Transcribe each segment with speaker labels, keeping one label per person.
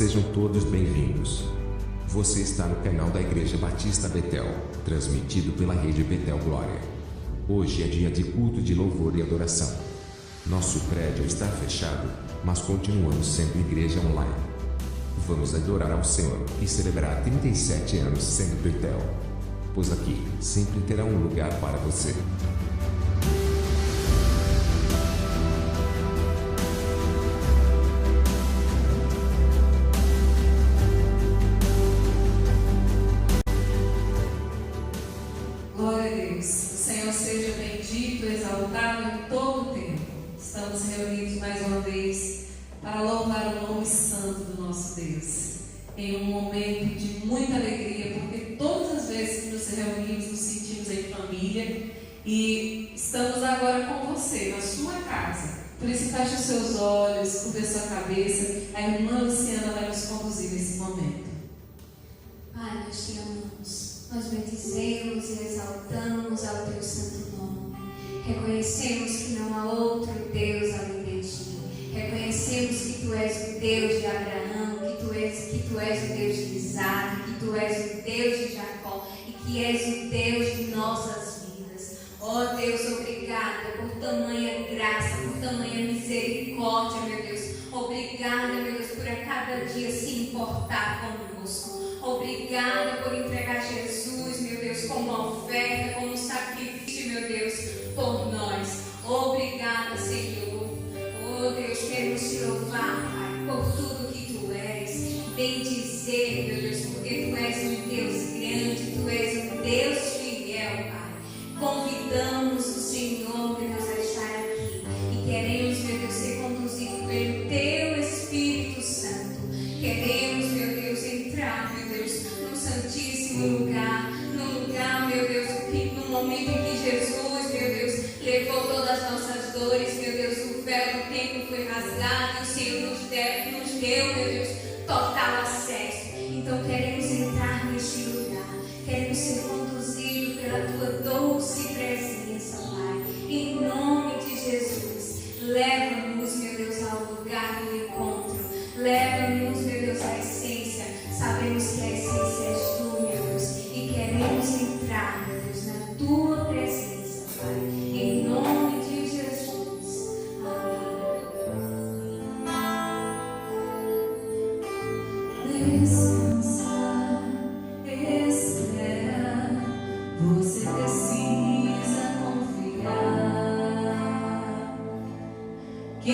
Speaker 1: Sejam todos bem-vindos. Você está no canal da Igreja Batista Betel, transmitido pela Rede Betel Glória. Hoje é dia de culto de louvor e adoração. Nosso prédio está fechado, mas continuamos sendo igreja online. Vamos adorar ao Senhor e celebrar 37 anos sendo Betel. Pois aqui, sempre terá um lugar para você.
Speaker 2: Glória a Deus. O Senhor seja bendito, exaltado em todo o tempo. Estamos reunidos mais uma vez para louvar o nome santo do nosso Deus. Em um momento de muita alegria, porque todas as vezes que nos reunimos, nos sentimos em família e estamos agora com você, na sua casa. Por isso, feche os seus olhos, curva a sua cabeça. A irmã Luciana vai nos conduzir nesse momento.
Speaker 3: Pai, nós te amamos. Nós bendizemos e exaltamos ao teu santo nome. Reconhecemos que não há outro Deus além de ti. Reconhecemos que tu és o Deus de Abraão, que tu és o Deus de Isaac, que tu és o Deus de Jacó e que és o Deus de nossas vidas. Ó Deus, obrigada por tamanha graça, por tamanha misericórdia, meu Deus. Obrigada, meu Deus, por a cada dia se importar conosco. Obrigada por entregar Jesus, meu Deus, como oferta, como sacrifício, meu Deus, por nós. Obrigada, Senhor. Oh Deus, queremos te louvar, Pai, por tudo que tu és. Bendizer, meu Deus, porque tu és um Deus grande, tu és um Deus fiel, Pai. Convidamos o Senhor, meu Deus, a estar aqui e queremos, meu Deus, ser conduzidos pelo teu Espírito Santo. Queremos, meu Deus, entrar, meu Deus, no santíssimo lugar, no lugar, meu Deus, no momento em que Jesus, meu Deus, levou todas as nossas dores, meu Deus, o véu do templo foi rasgado e o Senhor nos deu, meu Deus, total acesso. Então queremos entrar neste lugar, queremos ser conduzidos pela tua doce presença, Pai, em nome de Jesus. Leva-nos, meu Deus, ao lugar do encontro, leva-nos, meu Deus, à essência. Sabemos que a essência és tu, meu Deus, e queremos entrar, meu Deus, na tua presença, Pai, em nome de Jesus. Amém. Descansa, espera, você precisa confiar que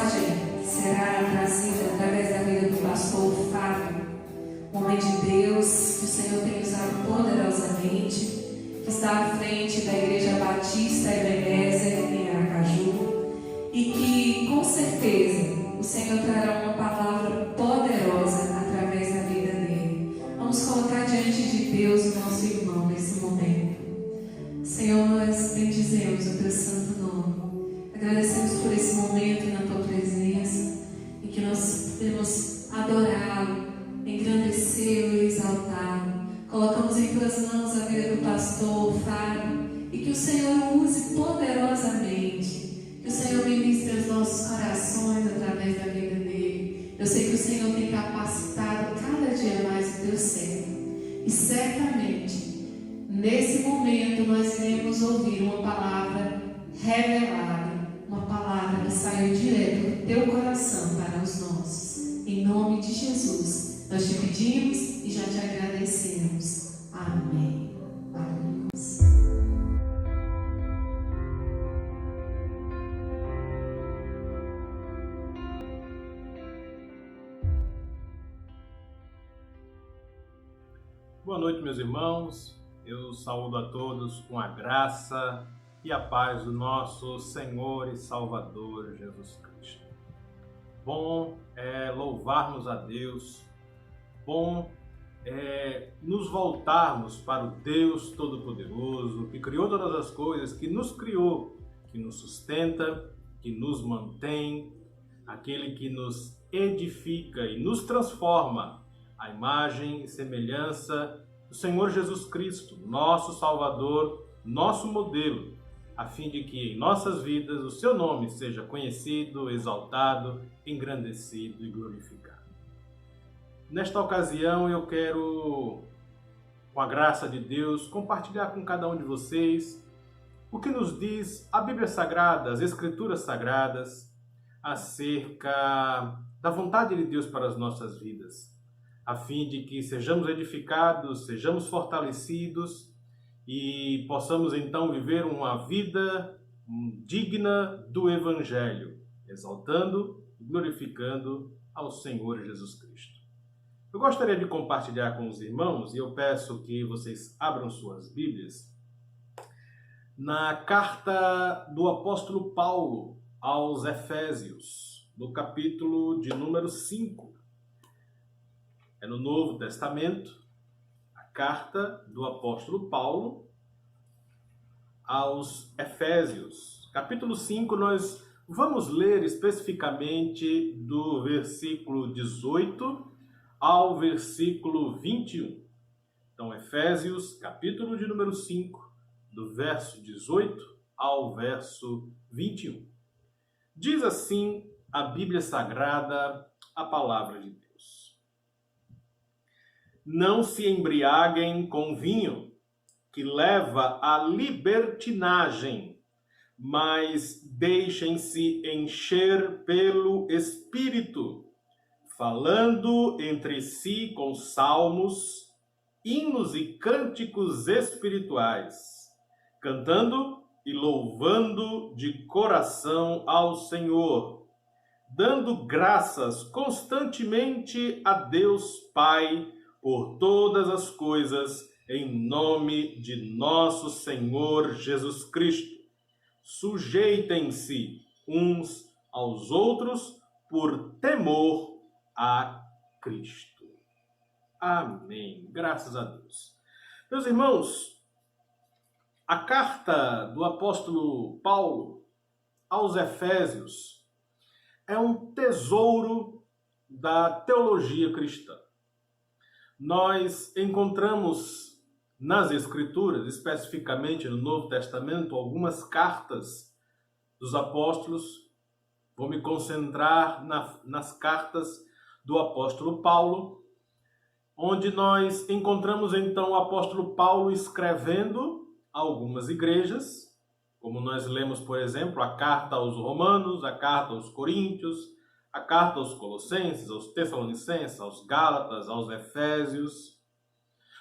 Speaker 2: mensagem será trazida através da vida do pastor Fábio, homem de Deus que o Senhor tem usado poderosamente, que está à frente da Igreja Batista Ebenezer em Aracaju, e que com certeza o Senhor trará uma palavra poderosa através da vida dele. Vamos colocar diante de Deus o nosso irmão nesse momento. Senhor, nós bendizemos o teu santo nome. Agradecemos por esse momento na tua presença, em que nós podemos adorá-lo, engrandecê-lo e exaltá-lo. Colocamos em tuas mãos a vida do pastor Fábio, e que o Senhor use poderosamente, que o Senhor ministre os nossos corações através da vida dele. Eu sei que o Senhor tem capacitado cada dia mais o teu servo, e certamente nesse momento nós iremos ouvir uma palavra revelada, uma palavra que saiu direto do teu coração para os nossos. Em nome de Jesus, nós te pedimos e já te agradecemos. Amém. Amém.
Speaker 4: Boa noite, meus irmãos. Eu saúdo a todos com a graça e a paz do nosso Senhor e Salvador Jesus Cristo. Bom é louvarmos a Deus, bom é nos voltarmos para o Deus Todo-Poderoso, que criou todas as coisas, que nos criou, que nos sustenta, que nos mantém, aquele que nos edifica e nos transforma à imagem e semelhança do Senhor Jesus Cristo, nosso Salvador, nosso modelo, a fim de que em nossas vidas o seu nome seja conhecido, exaltado, engrandecido e glorificado. Nesta ocasião eu quero, com a graça de Deus, compartilhar com cada um de vocês o que nos diz a Bíblia Sagrada, as Escrituras Sagradas, acerca da vontade de Deus para as nossas vidas, a fim de que sejamos edificados, sejamos fortalecidos e possamos então viver uma vida digna do Evangelho, exaltando e glorificando ao Senhor Jesus Cristo. Eu gostaria de compartilhar com os irmãos, e eu peço que vocês abram suas Bíblias, na carta do apóstolo Paulo aos Efésios, no capítulo de número 5. É no Novo Testamento, a carta do apóstolo Paulo aos Efésios. Capítulo 5, nós vamos ler especificamente do versículo 18 ao versículo 21. Então, Efésios, capítulo de número 5, do verso 18 ao verso 21. Diz assim a Bíblia Sagrada, a palavra de Deus. Não se embriaguem com vinho, que leva à libertinagem, mas deixem-se encher pelo Espírito, falando entre si com salmos, hinos e cânticos espirituais, cantando e louvando de coração ao Senhor, dando graças constantemente a Deus Pai por todas as coisas, em nome de nosso Senhor Jesus Cristo. Sujeitem-se uns aos outros por temor a Cristo. Amém. Graças a Deus. Meus irmãos, a carta do apóstolo Paulo aos Efésios é um tesouro da teologia cristã. Nós encontramos nas Escrituras, especificamente no Novo Testamento, algumas cartas dos apóstolos. Vou me concentrar nas cartas do apóstolo Paulo, onde nós encontramos então o apóstolo Paulo escrevendo a algumas igrejas, como nós lemos, por exemplo, a carta aos Romanos, a carta aos Coríntios, a carta aos Colossenses, aos Tessalonicenses, aos Gálatas, aos Efésios.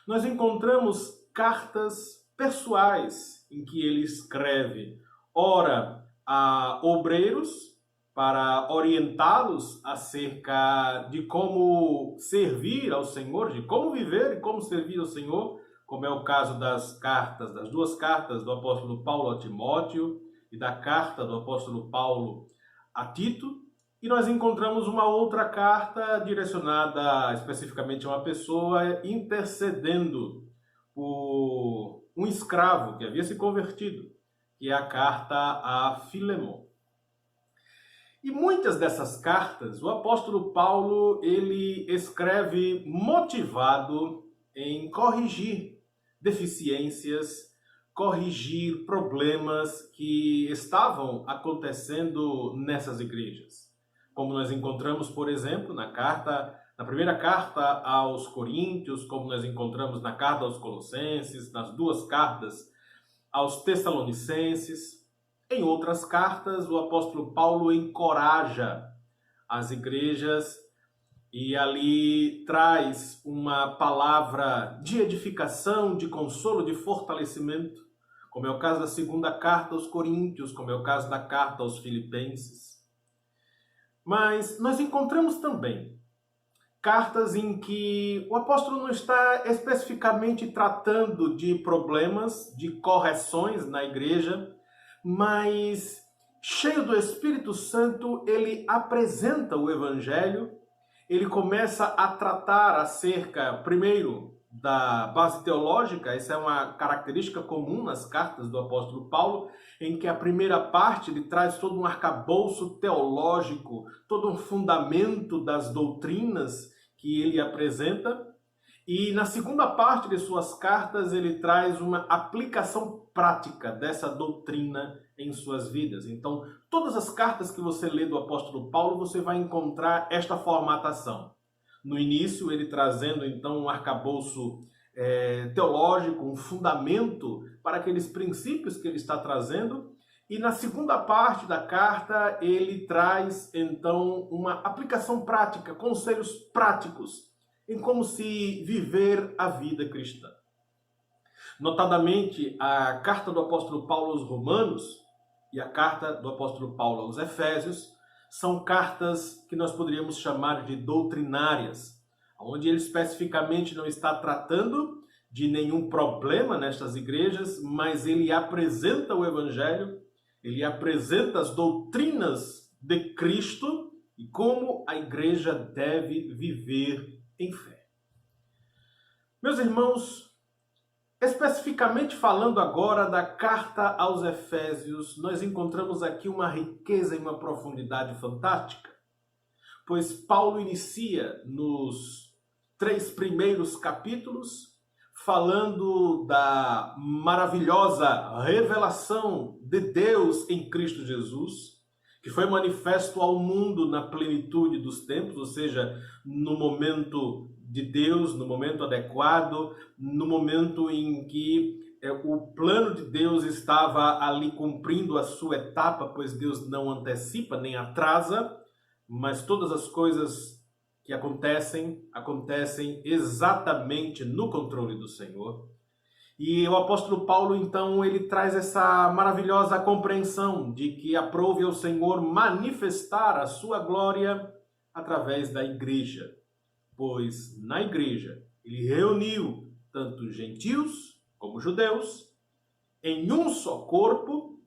Speaker 4: Nós encontramos cartas pessoais em que ele escreve, ora a obreiros, para orientá-los acerca de como servir ao Senhor, de como viver e como servir ao Senhor, como é o caso das duas cartas do apóstolo Paulo a Timóteo e da carta do apóstolo Paulo a Tito. E nós encontramos uma outra carta direcionada especificamente a uma pessoa intercedendo por um escravo que havia se convertido, que é a carta a Filemon. E muitas dessas cartas, o apóstolo Paulo, ele escreve motivado em corrigir deficiências, corrigir problemas que estavam acontecendo nessas igrejas. Como nós encontramos, por exemplo, na primeira carta aos Coríntios, como nós encontramos na carta aos Colossenses, nas duas cartas aos Tessalonicenses. Em outras cartas, o apóstolo Paulo encoraja as igrejas e ali traz uma palavra de edificação, de consolo, de fortalecimento, como é o caso da segunda carta aos Coríntios, como é o caso da carta aos Filipenses. Mas nós encontramos também cartas em que o apóstolo não está especificamente tratando de problemas, de correções na igreja, mas cheio do Espírito Santo, ele apresenta o Evangelho, ele começa a tratar acerca, primeiro, da base teológica. Essa é uma característica comum nas cartas do apóstolo Paulo, em que a primeira parte ele traz todo um arcabouço teológico, todo um fundamento das doutrinas que ele apresenta, e na segunda parte de suas cartas ele traz uma aplicação prática dessa doutrina em suas vidas. Então, todas as cartas que você lê do apóstolo Paulo, você vai encontrar esta formatação. No início, ele trazendo então um arcabouço teológico, um fundamento para aqueles princípios que ele está trazendo. E na segunda parte da carta, ele traz então uma aplicação prática, conselhos práticos em como se viver a vida cristã. Notadamente, a carta do apóstolo Paulo aos Romanos e a carta do apóstolo Paulo aos Efésios são cartas que nós poderíamos chamar de doutrinárias, onde ele especificamente não está tratando de nenhum problema nestas igrejas, mas ele apresenta o Evangelho, ele apresenta as doutrinas de Cristo e como a igreja deve viver em fé. Meus irmãos, especificamente falando agora da carta aos Efésios, nós encontramos aqui uma riqueza e uma profundidade fantástica, pois Paulo inicia nos 3 primeiros capítulos falando da maravilhosa revelação de Deus em Cristo Jesus, que foi manifesto ao mundo na plenitude dos tempos, ou seja, no momento de Deus, no momento adequado, no momento em que o plano de Deus estava ali cumprindo a sua etapa, pois Deus não antecipa nem atrasa, mas todas as coisas que acontecem exatamente no controle do Senhor. E o apóstolo Paulo, então, ele traz essa maravilhosa compreensão de que aprove ao Senhor manifestar a sua glória através da igreja. Pois na igreja ele reuniu tanto gentios como judeus em um só corpo,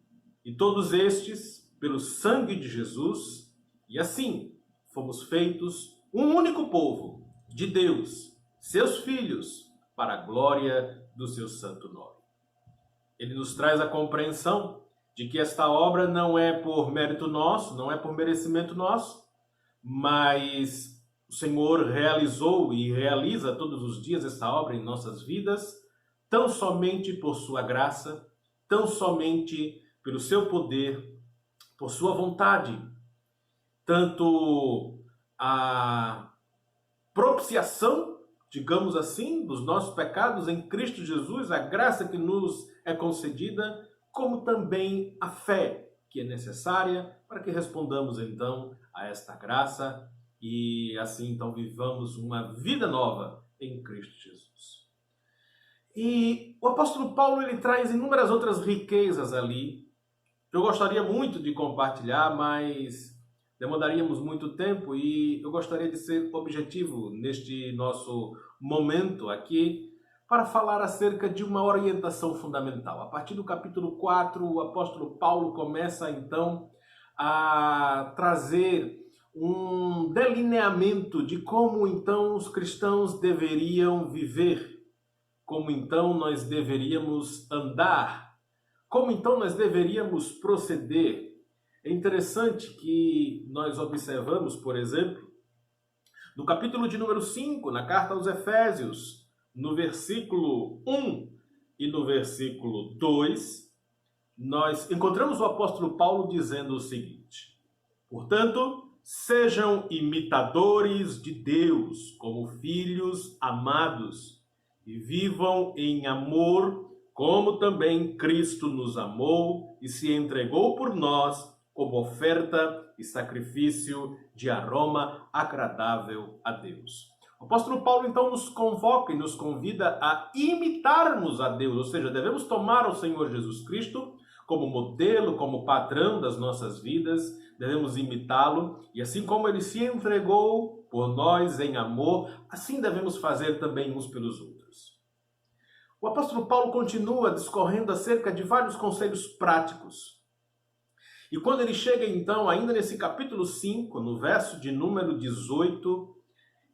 Speaker 4: e todos estes pelo sangue de Jesus, e assim fomos feitos um único povo de Deus, seus filhos, para a glória do seu santo nome. Ele nos traz a compreensão de que esta obra não é por mérito nosso, não é por merecimento nosso, mas o Senhor realizou e realiza todos os dias essa obra em nossas vidas, tão somente por sua graça, tão somente pelo seu poder, por sua vontade. Tanto a propiciação, digamos assim, dos nossos pecados em Cristo Jesus, a graça que nos é concedida, como também a fé que é necessária para que respondamos então a esta graça e assim então vivamos uma vida nova em Cristo Jesus. E o apóstolo Paulo ele traz inúmeras outras riquezas ali. Eu gostaria muito de compartilhar, mas demandaríamos muito tempo e eu gostaria de ser objetivo neste nosso momento aqui para falar acerca de uma orientação fundamental. A partir do capítulo 4, o apóstolo Paulo começa então a trazer um delineamento de como então os cristãos deveriam viver, como então nós deveríamos andar, como então nós deveríamos proceder. É interessante que nós observamos, por exemplo, no capítulo de número 5, na carta aos Efésios, no versículo 1 e no versículo 2, nós encontramos o apóstolo Paulo dizendo o seguinte: portanto, sejam imitadores de Deus como filhos amados e vivam em amor, como também Cristo nos amou e se entregou por nós como oferta e sacrifício de aroma agradável a Deus. O apóstolo Paulo então nos convoca e nos convida a imitarmos a Deus, ou seja, devemos tomar o Senhor Jesus Cristo como modelo, como patrão das nossas vidas, devemos imitá-lo, e assim como ele se entregou por nós em amor, assim devemos fazer também uns pelos outros. O apóstolo Paulo continua discorrendo acerca de vários conselhos práticos. E quando ele chega então, ainda nesse capítulo 5, no verso de número 18,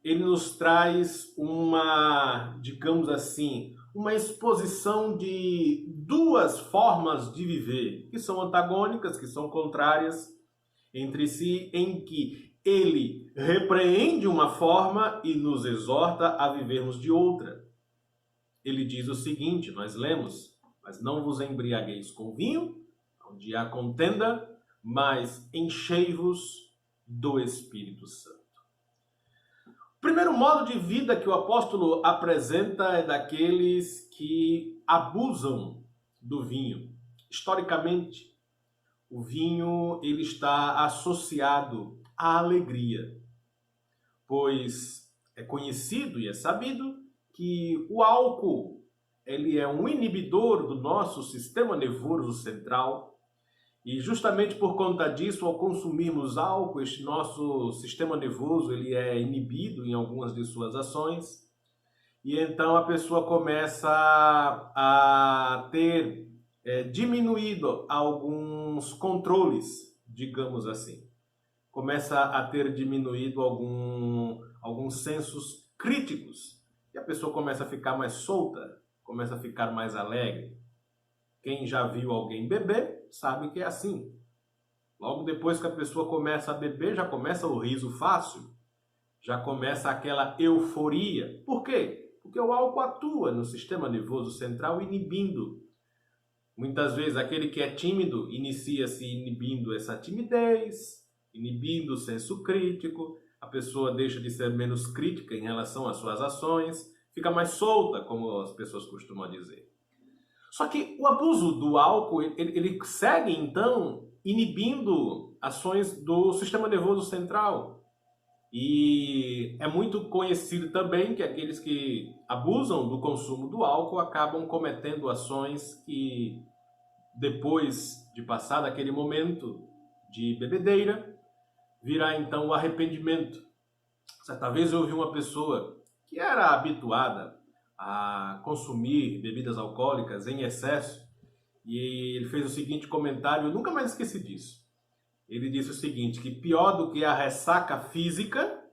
Speaker 4: ele nos traz uma, digamos assim, uma exposição de duas formas de viver, que são antagônicas, que são contrárias entre si, em que ele repreende uma forma e nos exorta a vivermos de outra. Ele diz o seguinte, nós lemos: mas não vos embriagueis com vinho, onde há contenda, mas enchei-vos do Espírito Santo. O primeiro modo de vida que o apóstolo apresenta é daqueles que abusam do vinho. Historicamente, o vinho ele está associado à alegria, pois é conhecido e é sabido que o álcool ele é um inibidor do nosso sistema nervoso central. E justamente por conta disso, ao consumirmos álcool, este nosso sistema nervoso ele é inibido em algumas de suas ações. E então a pessoa começa a ter diminuído alguns controles, digamos assim. Começa a ter diminuído alguns sensos críticos. E a pessoa começa a ficar mais solta, começa a ficar mais alegre. Quem já viu alguém beber sabe que é assim. Logo depois que a pessoa começa a beber, já começa o riso fácil, já começa aquela euforia. Por quê? Porque o álcool atua no sistema nervoso central inibindo. Muitas vezes aquele que é tímido inicia-se inibindo essa timidez, inibindo o senso crítico, a pessoa deixa de ser menos crítica em relação às suas ações, fica mais solta, como as pessoas costumam dizer. Só que o abuso do álcool, ele segue, então, inibindo ações do sistema nervoso central. E é muito conhecido também que aqueles que abusam do consumo do álcool acabam cometendo ações que, depois de passar daquele momento de bebedeira, virá, então, o arrependimento. Certa vez eu ouvi uma pessoa que era habituada a consumir bebidas alcoólicas em excesso, e ele fez o seguinte comentário, eu nunca mais esqueci disso. Ele disse o seguinte, que pior do que a ressaca física,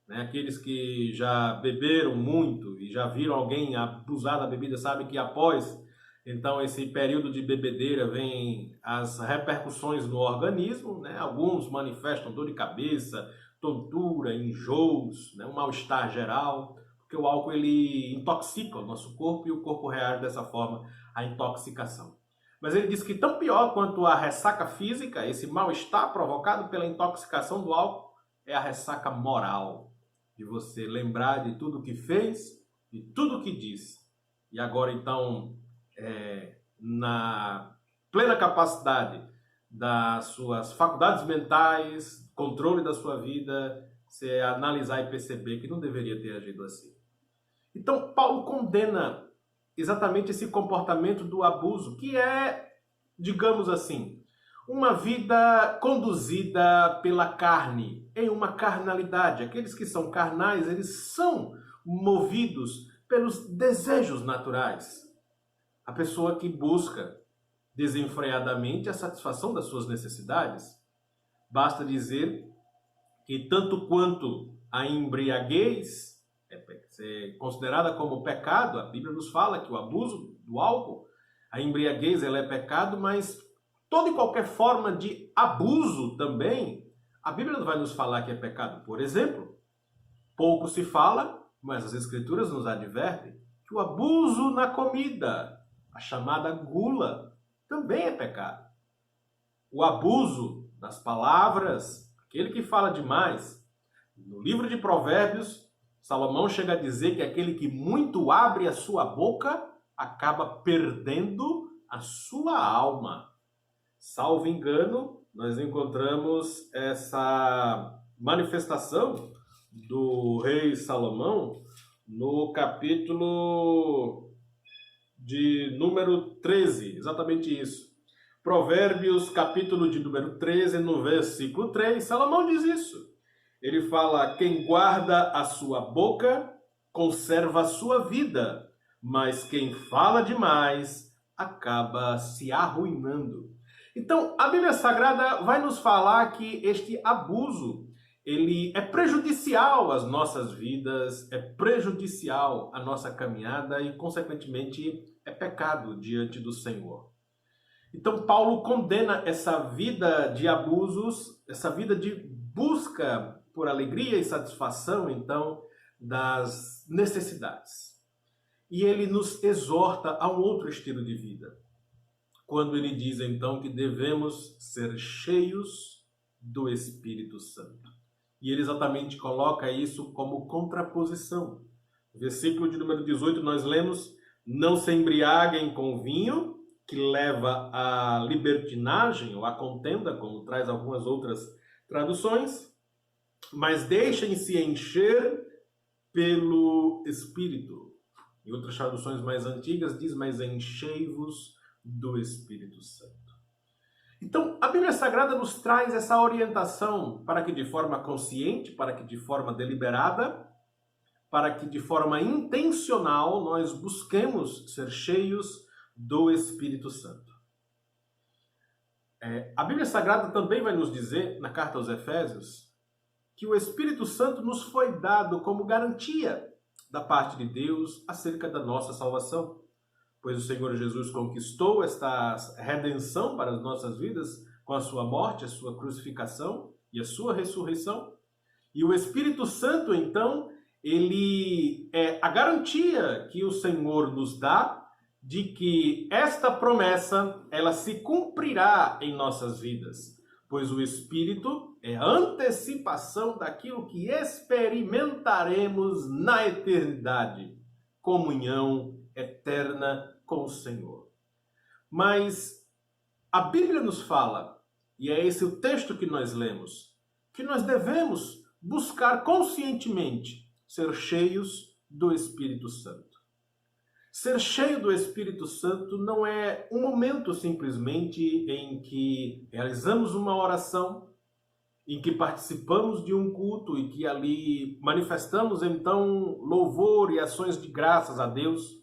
Speaker 4: né, aqueles que já beberam muito e já viram alguém abusar da bebida, sabem que após então esse período de bebedeira vem as repercussões no organismo, né? Alguns manifestam dor de cabeça, tontura, enjoos, né? Um mal-estar geral, porque o álcool ele intoxica o nosso corpo e o corpo reage dessa forma à intoxicação. Mas ele diz que tão pior quanto a ressaca física, esse mal-estar provocado pela intoxicação do álcool, é a ressaca moral, de você lembrar de tudo que fez, de tudo que disse. E agora então, na plena capacidade das suas faculdades mentais, controle da sua vida, você analisar e perceber que não deveria ter agido assim. Então, Paulo condena exatamente esse comportamento do abuso, que é, digamos assim, uma vida conduzida pela carne, em uma carnalidade. Aqueles que são carnais, eles são movidos pelos desejos naturais. A pessoa que busca desenfreadamente a satisfação das suas necessidades. Basta dizer que tanto quanto a embriaguez é considerada como pecado, a Bíblia nos fala que o abuso do álcool, a embriaguez ela é pecado, mas toda e qualquer forma de abuso também, a Bíblia não vai nos falar que é pecado. Por exemplo, pouco se fala, mas as Escrituras nos advertem que o abuso na comida, a chamada gula, também é pecado. O abuso das palavras, aquele que fala demais. No livro de Provérbios, Salomão chega a dizer que aquele que muito abre a sua boca acaba perdendo a sua alma. Salvo engano, nós encontramos essa manifestação do rei Salomão no capítulo de número 13, exatamente isso. Provérbios, capítulo de número 13, no versículo 3, Salomão diz isso. Ele fala: quem guarda a sua boca conserva a sua vida, mas quem fala demais acaba se arruinando. Então, a Bíblia Sagrada vai nos falar que este abuso, ele é prejudicial às nossas vidas, é prejudicial à nossa caminhada e, consequentemente, é pecado diante do Senhor. Então, Paulo condena essa vida de abusos, essa vida de busca por alegria e satisfação, então, das necessidades. E ele nos exorta a um outro estilo de vida, quando ele diz, então, que devemos ser cheios do Espírito Santo. E ele exatamente coloca isso como contraposição. No versículo de número 18, nós lemos: não se embriaguem com vinho, que leva à libertinagem ou à contenda, como traz algumas outras traduções, mas deixem-se encher pelo Espírito. Em outras traduções mais antigas diz: mas enchei-vos do Espírito Santo. Então, a Bíblia Sagrada nos traz essa orientação para que de forma consciente, para que de forma deliberada, para que de forma intencional nós busquemos ser cheios do Espírito Santo. A Bíblia Sagrada também vai nos dizer, na carta aos Efésios, que o Espírito Santo nos foi dado como garantia da parte de Deus acerca da nossa salvação. Pois o Senhor Jesus conquistou esta redenção para as nossas vidas com a sua morte, a sua crucificação e a sua ressurreição. E o Espírito Santo, então, ele é a garantia que o Senhor nos dá de que esta promessa, ela se cumprirá em nossas vidas. Pois o Espírito é a antecipação daquilo que experimentaremos na eternidade. Comunhão eterna com o Senhor. Mas a Bíblia nos fala, e é esse o texto que nós lemos, que nós devemos buscar conscientemente ser cheios do Espírito Santo. Ser cheio do Espírito Santo não é um momento simplesmente em que realizamos uma oração, em que participamos de um culto e que ali manifestamos então louvor e ações de graças a Deus.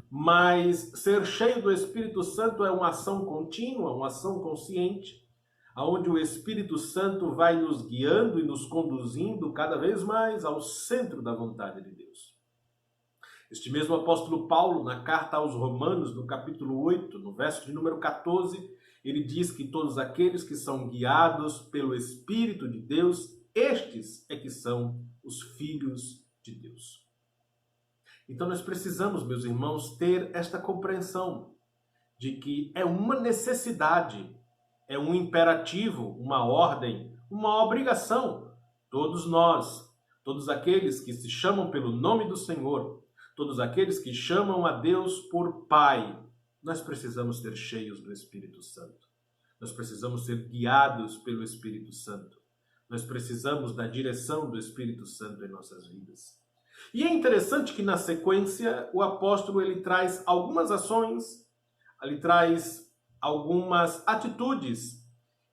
Speaker 4: Mas ser cheio do Espírito Santo é uma ação contínua, uma ação consciente, onde o Espírito Santo vai nos guiando e nos conduzindo cada vez mais ao centro da vontade de Deus. Este mesmo apóstolo Paulo, na carta aos Romanos, no capítulo 8, no verso de número 14, ele diz que todos aqueles que são guiados pelo Espírito de Deus, estes é que são os filhos de Deus. Então nós precisamos, meus irmãos, ter esta compreensão de que é uma necessidade, é um imperativo, uma ordem, uma obrigação. Todos nós, todos aqueles que se chamam pelo nome do Senhor, todos aqueles que chamam a Deus por Pai, nós precisamos ser cheios do Espírito Santo. Nós precisamos ser guiados pelo Espírito Santo. Nós precisamos da direção do Espírito Santo em nossas vidas. E é interessante que na sequência o apóstolo ele traz algumas ações, ele traz algumas atitudes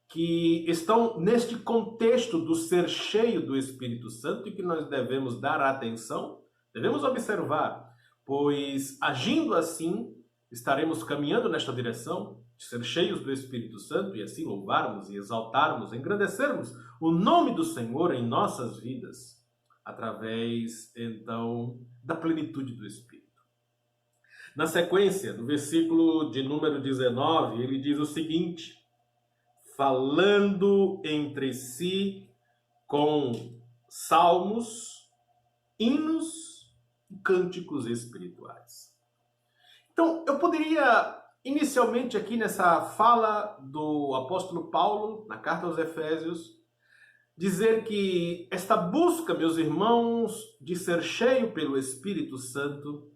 Speaker 4: que estão neste contexto do ser cheio do Espírito Santo e que nós devemos dar atenção, devemos observar, pois agindo assim, estaremos caminhando nesta direção de ser cheios do Espírito Santo e assim louvarmos e exaltarmos, engrandecermos o nome do Senhor em nossas vidas, através, então, da plenitude do Espírito. Na sequência, no versículo de número 19, ele diz o seguinte: falando entre si com salmos, hinos e cânticos espirituais. Então, eu poderia, inicialmente aqui nessa fala do apóstolo Paulo, na carta aos Efésios, dizer que esta busca, meus irmãos, de ser cheio pelo Espírito Santo,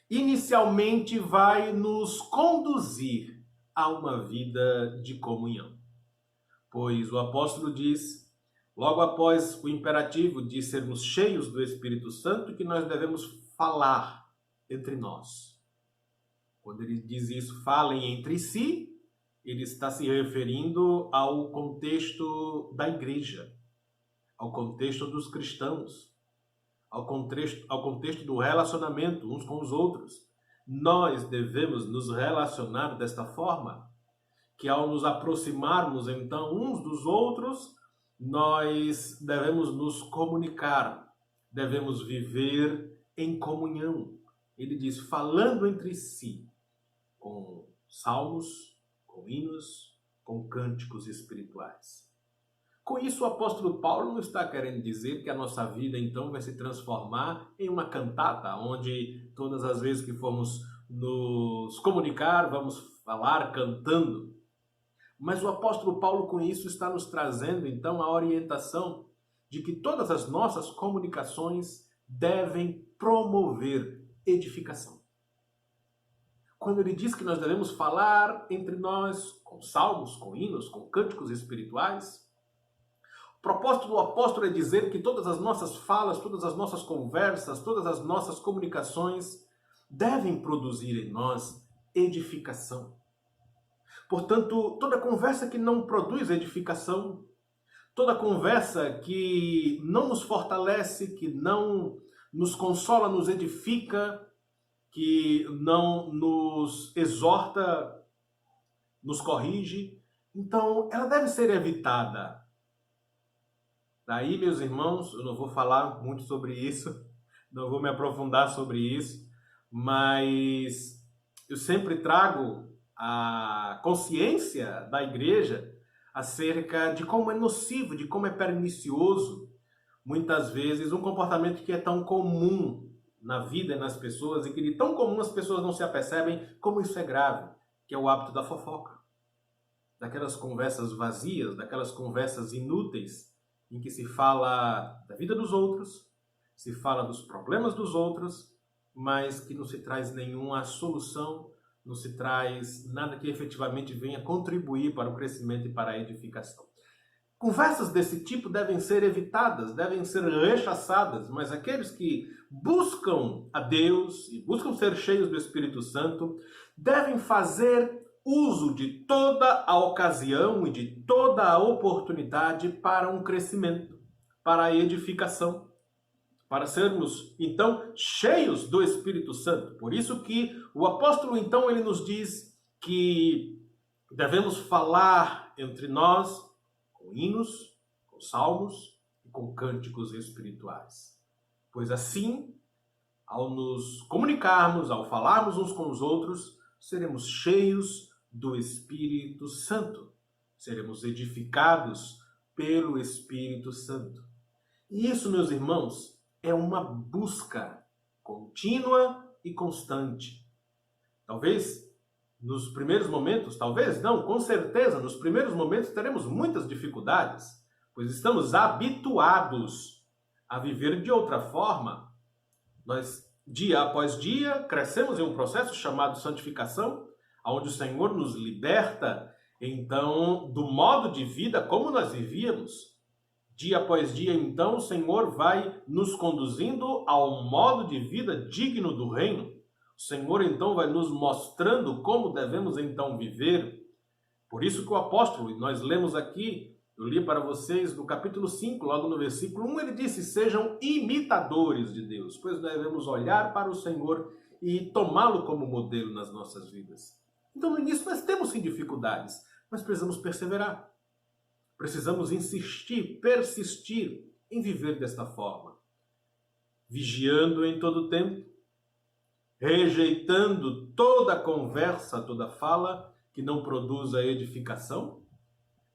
Speaker 4: inicialmente vai nos conduzir a uma vida de comunhão. Pois o apóstolo diz, logo após o imperativo de sermos cheios do Espírito Santo, que nós devemos falar entre nós. Quando ele diz isso, falem entre si, ele está se referindo ao contexto da igreja, ao contexto dos cristãos, ao contexto do relacionamento uns com os outros. Nós devemos nos relacionar desta forma, que ao nos aproximarmos então uns dos outros, nós devemos nos comunicar, devemos viver em comunhão. Ele diz, falando entre si, com salmos, com hinos, com cânticos espirituais. Com isso, o apóstolo Paulo não está querendo dizer que a nossa vida, então, vai se transformar em uma cantata, onde todas as vezes que formos nos comunicar, vamos falar cantando. Mas o apóstolo Paulo, com isso, está nos trazendo, então, a orientação de que todas as nossas comunicações devem promover edificação. Quando ele diz que nós devemos falar entre nós com salmos, com hinos, com cânticos espirituais, o propósito do apóstolo é dizer que todas as nossas falas, todas as nossas conversas, todas as nossas comunicações devem produzir em nós edificação. Portanto, toda conversa que não produz edificação, toda conversa que não nos fortalece, que não nos consola, nos edifica, que não nos exorta, nos corrige, então ela deve ser evitada. Daí, meus irmãos, eu não vou falar muito sobre isso, não vou me aprofundar sobre isso, mas eu sempre trago a consciência da igreja acerca de como é nocivo, de como é pernicioso, muitas vezes, um comportamento que é tão comum na vida e nas pessoas, e que de tão comum as pessoas não se apercebem como isso é grave, que é o hábito da fofoca. Daquelas conversas vazias, daquelas conversas inúteis, em que se fala da vida dos outros, se fala dos problemas dos outros, mas que não se traz nenhuma solução, não se traz nada que efetivamente venha contribuir para o crescimento e para a edificação. Conversas desse tipo devem ser evitadas, devem ser rechaçadas, mas aqueles que buscam a Deus e buscam ser cheios do Espírito Santo devem fazer uso de toda a ocasião e de toda a oportunidade para um crescimento, para a edificação, para sermos, então, cheios do Espírito Santo. Por isso que o apóstolo, então, ele nos diz que devemos falar entre nós com hinos, com salmos e com cânticos espirituais. Pois assim, ao nos comunicarmos, ao falarmos uns com os outros, seremos cheios do Espírito Santo. Seremos edificados pelo Espírito Santo. E isso, meus irmãos, é uma busca contínua e constante. Talvez nos primeiros momentos, talvez não, com certeza, nos primeiros momentos teremos muitas dificuldades, pois estamos habituados a viver de outra forma. Nós, dia após dia, crescemos em um processo chamado santificação, onde o Senhor nos liberta, então, do modo de vida como nós vivíamos. Dia após dia, então, o Senhor vai nos conduzindo ao modo de vida digno do reino. O Senhor, então, vai nos mostrando como devemos, então, viver. Por isso que o apóstolo, e nós lemos aqui, eu li para vocês no capítulo 5, logo no versículo 1, ele disse: sejam imitadores de Deus, pois devemos olhar para o Senhor e tomá-lo como modelo nas nossas vidas. Então, no início, nós temos sim dificuldades, mas precisamos perseverar. Precisamos insistir, persistir em viver desta forma. Vigiando em todo o tempo, rejeitando toda conversa, toda fala que não produza edificação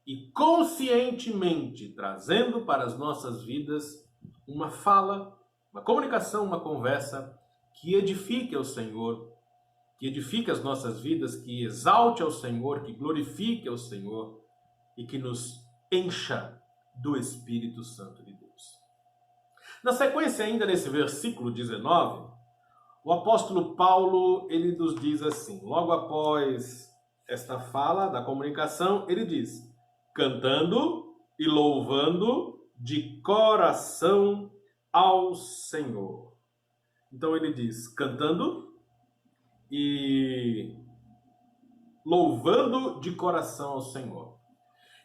Speaker 4: e conscientemente trazendo para as nossas vidas uma fala, uma comunicação, uma conversa que edifique ao Senhor, que edifique as nossas vidas, que exalte ao Senhor, que glorifique ao Senhor e que nos encha do Espírito Santo de Deus. Na sequência, ainda nesse versículo 19, o apóstolo Paulo, ele nos diz assim, logo após esta fala da comunicação, ele diz: cantando e louvando de coração ao Senhor. Então ele diz, cantando e louvando de coração ao Senhor.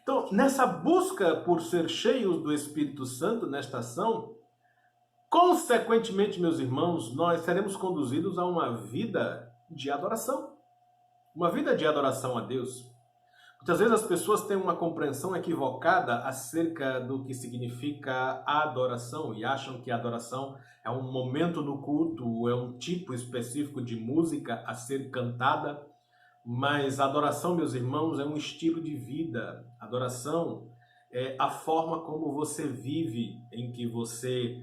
Speaker 4: Então, nessa busca por ser cheios do Espírito Santo, nesta ação, consequentemente, meus irmãos, nós seremos conduzidos a uma vida de adoração. Uma vida de adoração a Deus. Muitas vezes as pessoas têm uma compreensão equivocada acerca do que significa a adoração e acham que a adoração é um momento no culto, é um tipo específico de música a ser cantada. Mas a adoração, meus irmãos, é um estilo de vida. A adoração é a forma como você vive, em que você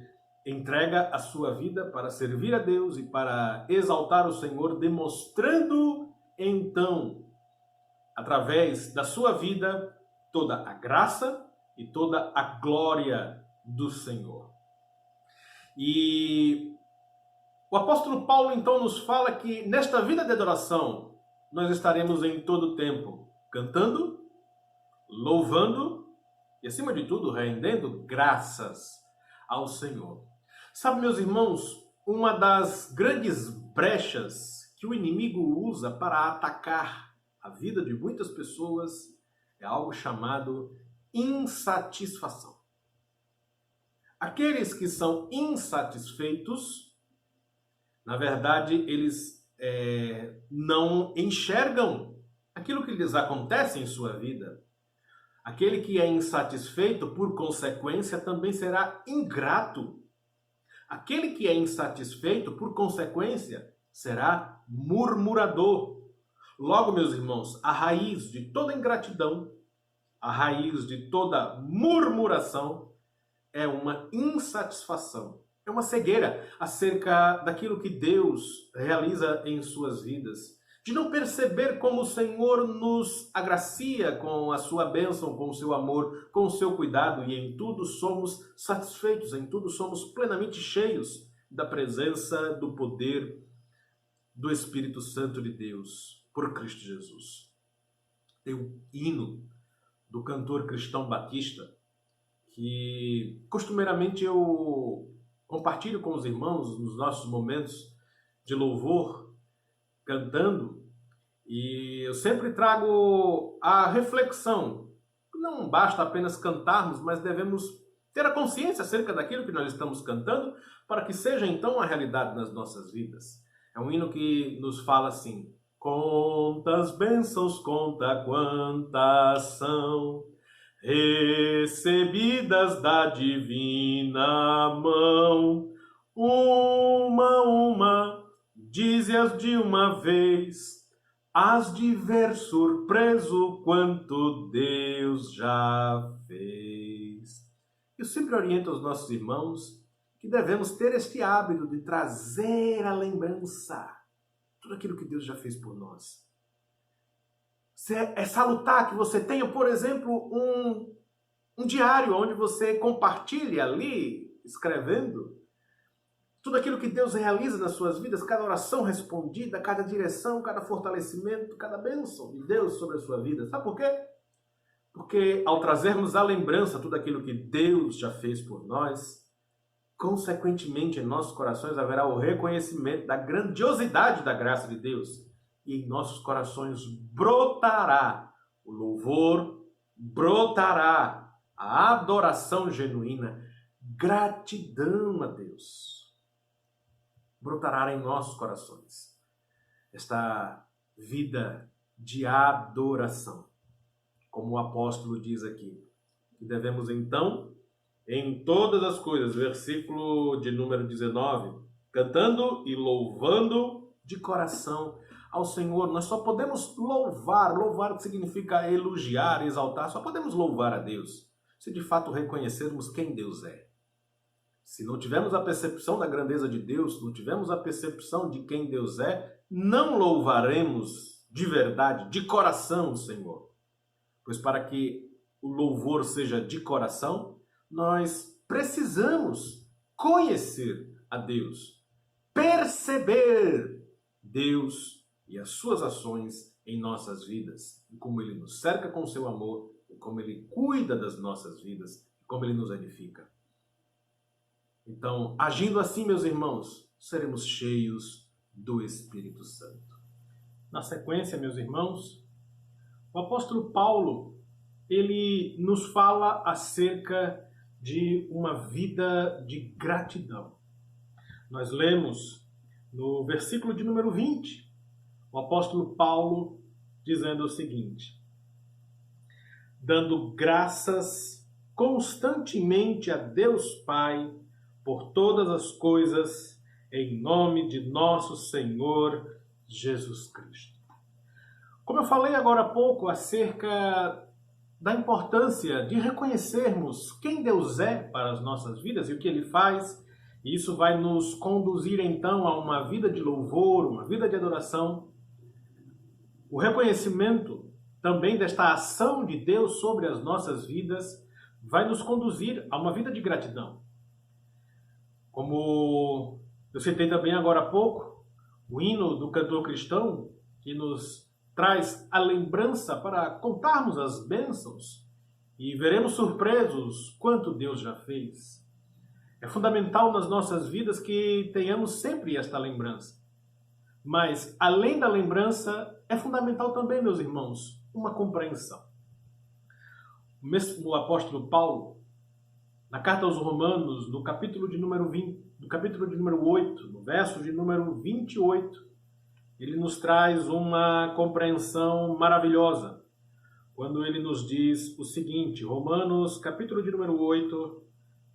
Speaker 4: entrega a sua vida para servir a Deus e para exaltar o Senhor, demonstrando então, através da sua vida, toda a graça e toda a glória do Senhor. E o apóstolo Paulo então nos fala que nesta vida de adoração nós estaremos em todo o tempo cantando, louvando e, acima de tudo, rendendo graças ao Senhor. Sabe, meus irmãos, uma das grandes brechas que o inimigo usa para atacar a vida de muitas pessoas é algo chamado insatisfação. Aqueles que são insatisfeitos, na verdade, eles não enxergam aquilo que lhes acontece em sua vida. Aquele que é insatisfeito, por consequência, também será ingrato. Aquele que é insatisfeito, por consequência, será murmurador. Logo, meus irmãos, a raiz de toda ingratidão, a raiz de toda murmuração é uma insatisfação. É uma cegueira acerca daquilo que Deus realiza em suas vidas. De não perceber como o Senhor nos agracia com a sua bênção, com o seu amor, com o seu cuidado, e em tudo somos satisfeitos, em tudo somos plenamente cheios da presença, do poder do Espírito Santo de Deus, por Cristo Jesus. Tem um hino do cantor Cristão Batista que costumeiramente eu compartilho com os irmãos nos nossos momentos de louvor, cantando, e eu sempre trago a reflexão. Não basta apenas cantarmos, mas devemos ter a consciência acerca daquilo que nós estamos cantando, para que seja então a realidade nas nossas vidas. É um hino que nos fala assim: quantas bênçãos, conta quantas são, recebidas da divina mão, uma, dize-as de uma vez, hás de ver surpreso quanto Deus já fez. Eu sempre oriento os nossos irmãos que devemos ter este hábito de trazer à lembrança tudo aquilo que Deus já fez por nós. É salutar que você tenha, por exemplo, um diário onde você compartilhe ali, escrevendo, tudo aquilo que Deus realiza nas suas vidas, cada oração respondida, cada direção, cada fortalecimento, cada bênção de Deus sobre a sua vida. Sabe por quê? Porque ao trazermos à lembrança tudo aquilo que Deus já fez por nós, consequentemente em nossos corações haverá o reconhecimento da grandiosidade da graça de Deus. E em nossos corações brotará o louvor, brotará a adoração genuína, gratidão a Deus. Brotará em nossos corações esta vida de adoração. Como o apóstolo diz aqui, que devemos então, em todas as coisas, versículo de número 19, cantando e louvando de coração ao Senhor. Nós só podemos louvar significa elogiar, exaltar, só podemos louvar a Deus se de fato reconhecermos quem Deus é. Se não tivermos a percepção da grandeza de Deus, não tivermos a percepção de quem Deus é, não louvaremos de verdade, de coração o Senhor. Pois para que o louvor seja de coração, nós precisamos conhecer a Deus, perceber Deus e as suas ações em nossas vidas, e como Ele nos cerca com seu amor, e como Ele cuida das nossas vidas, e como Ele nos edifica. Então, agindo assim, meus irmãos, seremos cheios do Espírito Santo. Na sequência, meus irmãos, o apóstolo Paulo, ele nos fala acerca de uma vida de gratidão. Nós lemos no versículo de número 20, o apóstolo Paulo dizendo o seguinte: dando graças constantemente a Deus Pai por todas as coisas, em nome de nosso Senhor Jesus Cristo. Como eu falei agora há pouco acerca da importância de reconhecermos quem Deus é para as nossas vidas e o que Ele faz, e isso vai nos conduzir então a uma vida de louvor, uma vida de adoração. O reconhecimento também desta ação de Deus sobre as nossas vidas vai nos conduzir a uma vida de gratidão. Como eu citei também agora há pouco, o hino do cantor cristão, que nos traz a lembrança para contarmos as bênçãos e veremos surpresos quanto Deus já fez. É fundamental nas nossas vidas que tenhamos sempre esta lembrança. Mas, além da lembrança, é fundamental também, meus irmãos, uma compreensão. O mesmo apóstolo Paulo, na carta aos Romanos, no capítulo de número 8, no verso de número 28, ele nos traz uma compreensão maravilhosa, quando ele nos diz o seguinte, Romanos, capítulo de número 8,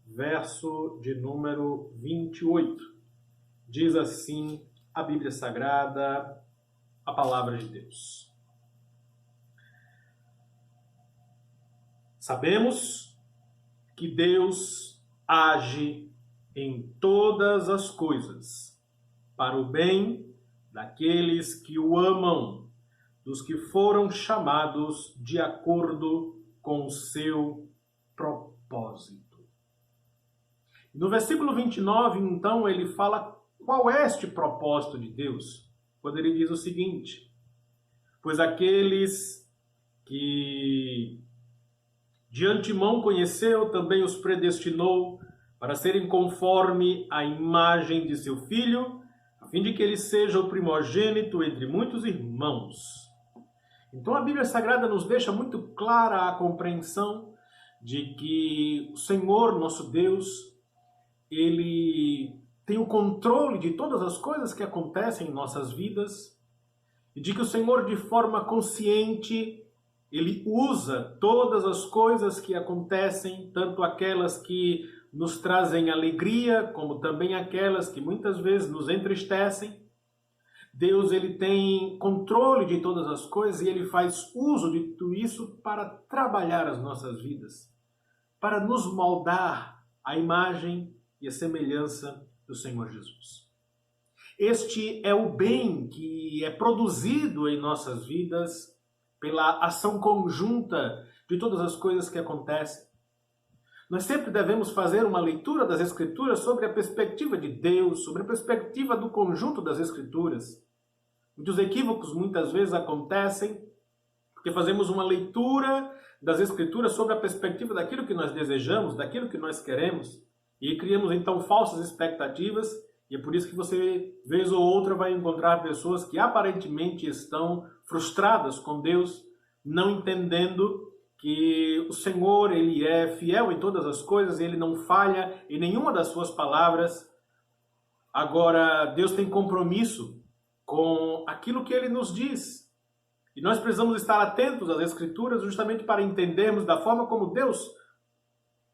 Speaker 4: verso de número 28. Diz assim a Bíblia Sagrada, a palavra de Deus. Sabemos que Deus age em todas as coisas para o bem daqueles que o amam, dos que foram chamados de acordo com o seu propósito. No versículo 29, então, ele fala qual é este propósito de Deus, quando ele diz o seguinte: pois aqueles que de antemão conheceu, também os predestinou para serem conforme a imagem de seu Filho, a fim de que ele seja o primogênito entre muitos irmãos. Então a Bíblia Sagrada nos deixa muito clara a compreensão de que o Senhor, nosso Deus, Ele tem o controle de todas as coisas que acontecem em nossas vidas e de que o Senhor, de forma consciente, Ele usa todas as coisas que acontecem, tanto aquelas que nos trazem alegria, como também aquelas que muitas vezes nos entristecem. Deus, Ele tem controle de todas as coisas e Ele faz uso de tudo isso para trabalhar as nossas vidas, para nos moldar à imagem e à semelhança do Senhor Jesus. Este é o bem que é produzido em nossas vidas pela ação conjunta de todas as coisas que acontecem. Nós sempre devemos fazer uma leitura das Escrituras sobre a perspectiva de Deus, sobre a perspectiva do conjunto das Escrituras. Muitos equívocos muitas vezes acontecem porque fazemos uma leitura das Escrituras sobre a perspectiva daquilo que nós desejamos, daquilo que nós queremos, e criamos então falsas expectativas, e é por isso que você, vez ou outra, vai encontrar pessoas que aparentemente estão frustradas com Deus, não entendendo que o Senhor, Ele é fiel em todas as coisas, Ele não falha em nenhuma das suas palavras. Agora, Deus tem compromisso com aquilo que Ele nos diz. E nós precisamos estar atentos às Escrituras justamente para entendermos da forma como Deus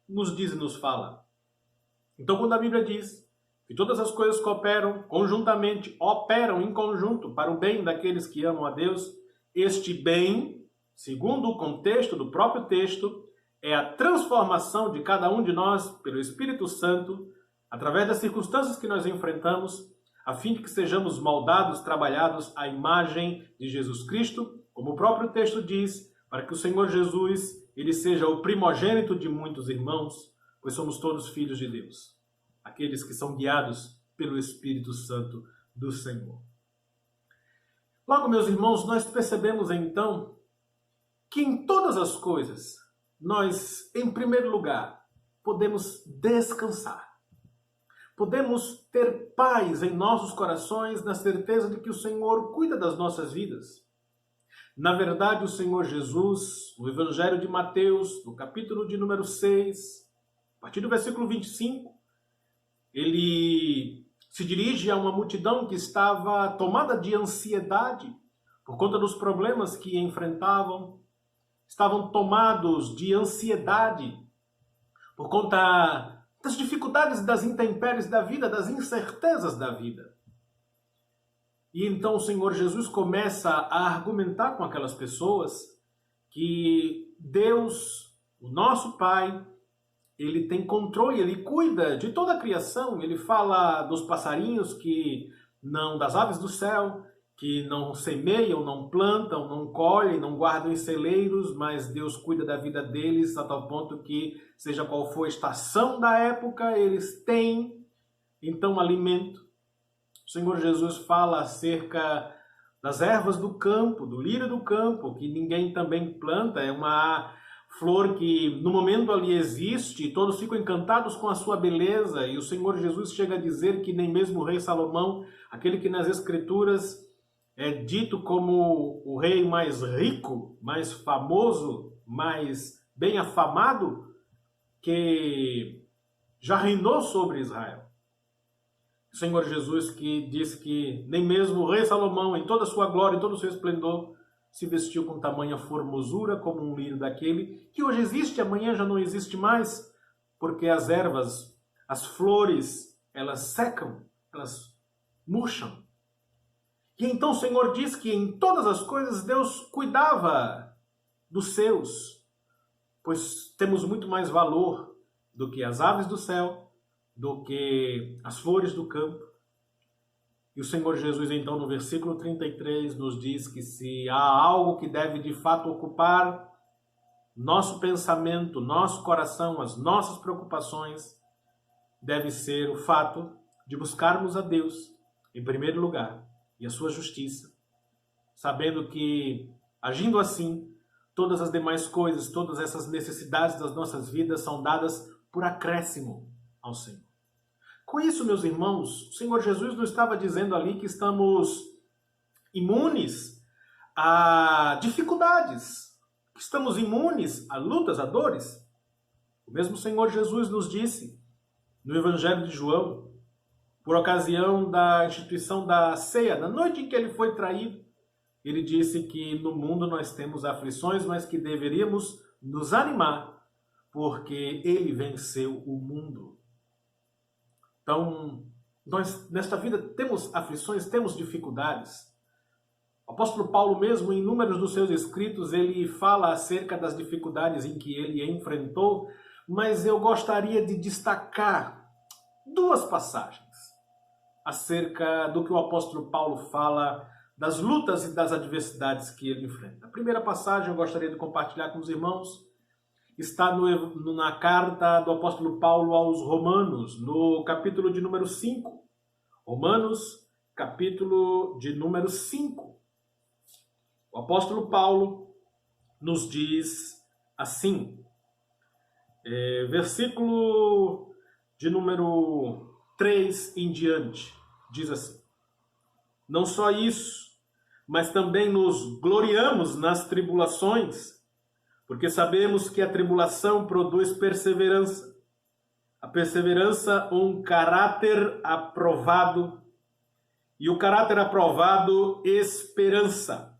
Speaker 4: nos diz e nos fala. Então, quando a Bíblia diz que todas as coisas cooperam conjuntamente, operam em conjunto para o bem daqueles que amam a Deus, este bem, segundo o contexto do próprio texto, é a transformação de cada um de nós pelo Espírito Santo, através das circunstâncias que nós enfrentamos, a fim de que sejamos moldados, trabalhados à imagem de Jesus Cristo, como o próprio texto diz, para que o Senhor Jesus ele seja o primogênito de muitos irmãos, pois somos todos filhos de Deus, aqueles que são guiados pelo Espírito Santo do Senhor. Logo, meus irmãos, nós percebemos então que em todas as coisas nós, em primeiro lugar, podemos descansar. Podemos ter paz em nossos corações na certeza de que o Senhor cuida das nossas vidas. Na verdade, o Senhor Jesus, no Evangelho de Mateus, no capítulo de número 6, a partir do versículo 25, ele se dirige a uma multidão que estava tomada de ansiedade por conta dos problemas que enfrentavam, estavam tomados de ansiedade por conta das dificuldades, das intempéries da vida, das incertezas da vida. E então o Senhor Jesus começa a argumentar com aquelas pessoas que Deus, o nosso Pai, Ele tem controle, Ele cuida de toda a criação. Ele fala dos passarinhos das aves do céu, que não semeiam, não plantam, não colhem, não guardam em celeiros, mas Deus cuida da vida deles a tal ponto que, seja qual for a estação da época, eles têm, então, alimento. O Senhor Jesus fala acerca das ervas do campo, do lírio do campo, que ninguém também planta, é uma flor que no momento ali existe e todos ficam encantados com a sua beleza, e o Senhor Jesus chega a dizer que nem mesmo o rei Salomão, aquele que nas Escrituras é dito como o rei mais rico, mais famoso, mais bem afamado, que já reinou sobre Israel. O Senhor Jesus que diz que nem mesmo o rei Salomão, em toda a sua glória, em todo o seu esplendor, se vestiu com tamanha formosura como um lírio daquele que hoje existe, amanhã já não existe mais, porque as ervas, as flores, elas secam, elas murcham. E então o Senhor diz que em todas as coisas Deus cuidava dos seus, pois temos muito mais valor do que as aves do céu, do que as flores do campo. E o Senhor Jesus, então, no versículo 33, nos diz que se há algo que deve de fato ocupar nosso pensamento, nosso coração, as nossas preocupações, deve ser o fato de buscarmos a Deus, em primeiro lugar, e a sua justiça, sabendo que, agindo assim, todas as demais coisas, todas essas necessidades das nossas vidas são dadas por acréscimo ao Senhor. Com isso, meus irmãos, o Senhor Jesus não estava dizendo ali que estamos imunes a dificuldades, que estamos imunes a lutas, a dores. O mesmo Senhor Jesus nos disse no Evangelho de João, por ocasião da instituição da ceia, na noite em que ele foi traído, ele disse que no mundo nós temos aflições, mas que deveríamos nos animar, porque ele venceu o mundo. Então, nós nesta vida temos aflições, temos dificuldades. O apóstolo Paulo mesmo, em inúmeros dos seus escritos, ele fala acerca das dificuldades em que ele enfrentou, mas eu gostaria de destacar duas passagens acerca do que o apóstolo Paulo fala das lutas e das adversidades que ele enfrenta. A primeira passagem eu gostaria de compartilhar com os irmãos está na carta do apóstolo Paulo aos Romanos, no capítulo de número 5. Romanos, capítulo de número 5. O apóstolo Paulo nos diz assim, versículo de número 3 em diante, diz assim: não só isso, mas também nos gloriamos nas tribulações, porque sabemos que a tribulação produz perseverança. A perseverança, um caráter aprovado, e o caráter aprovado, esperança.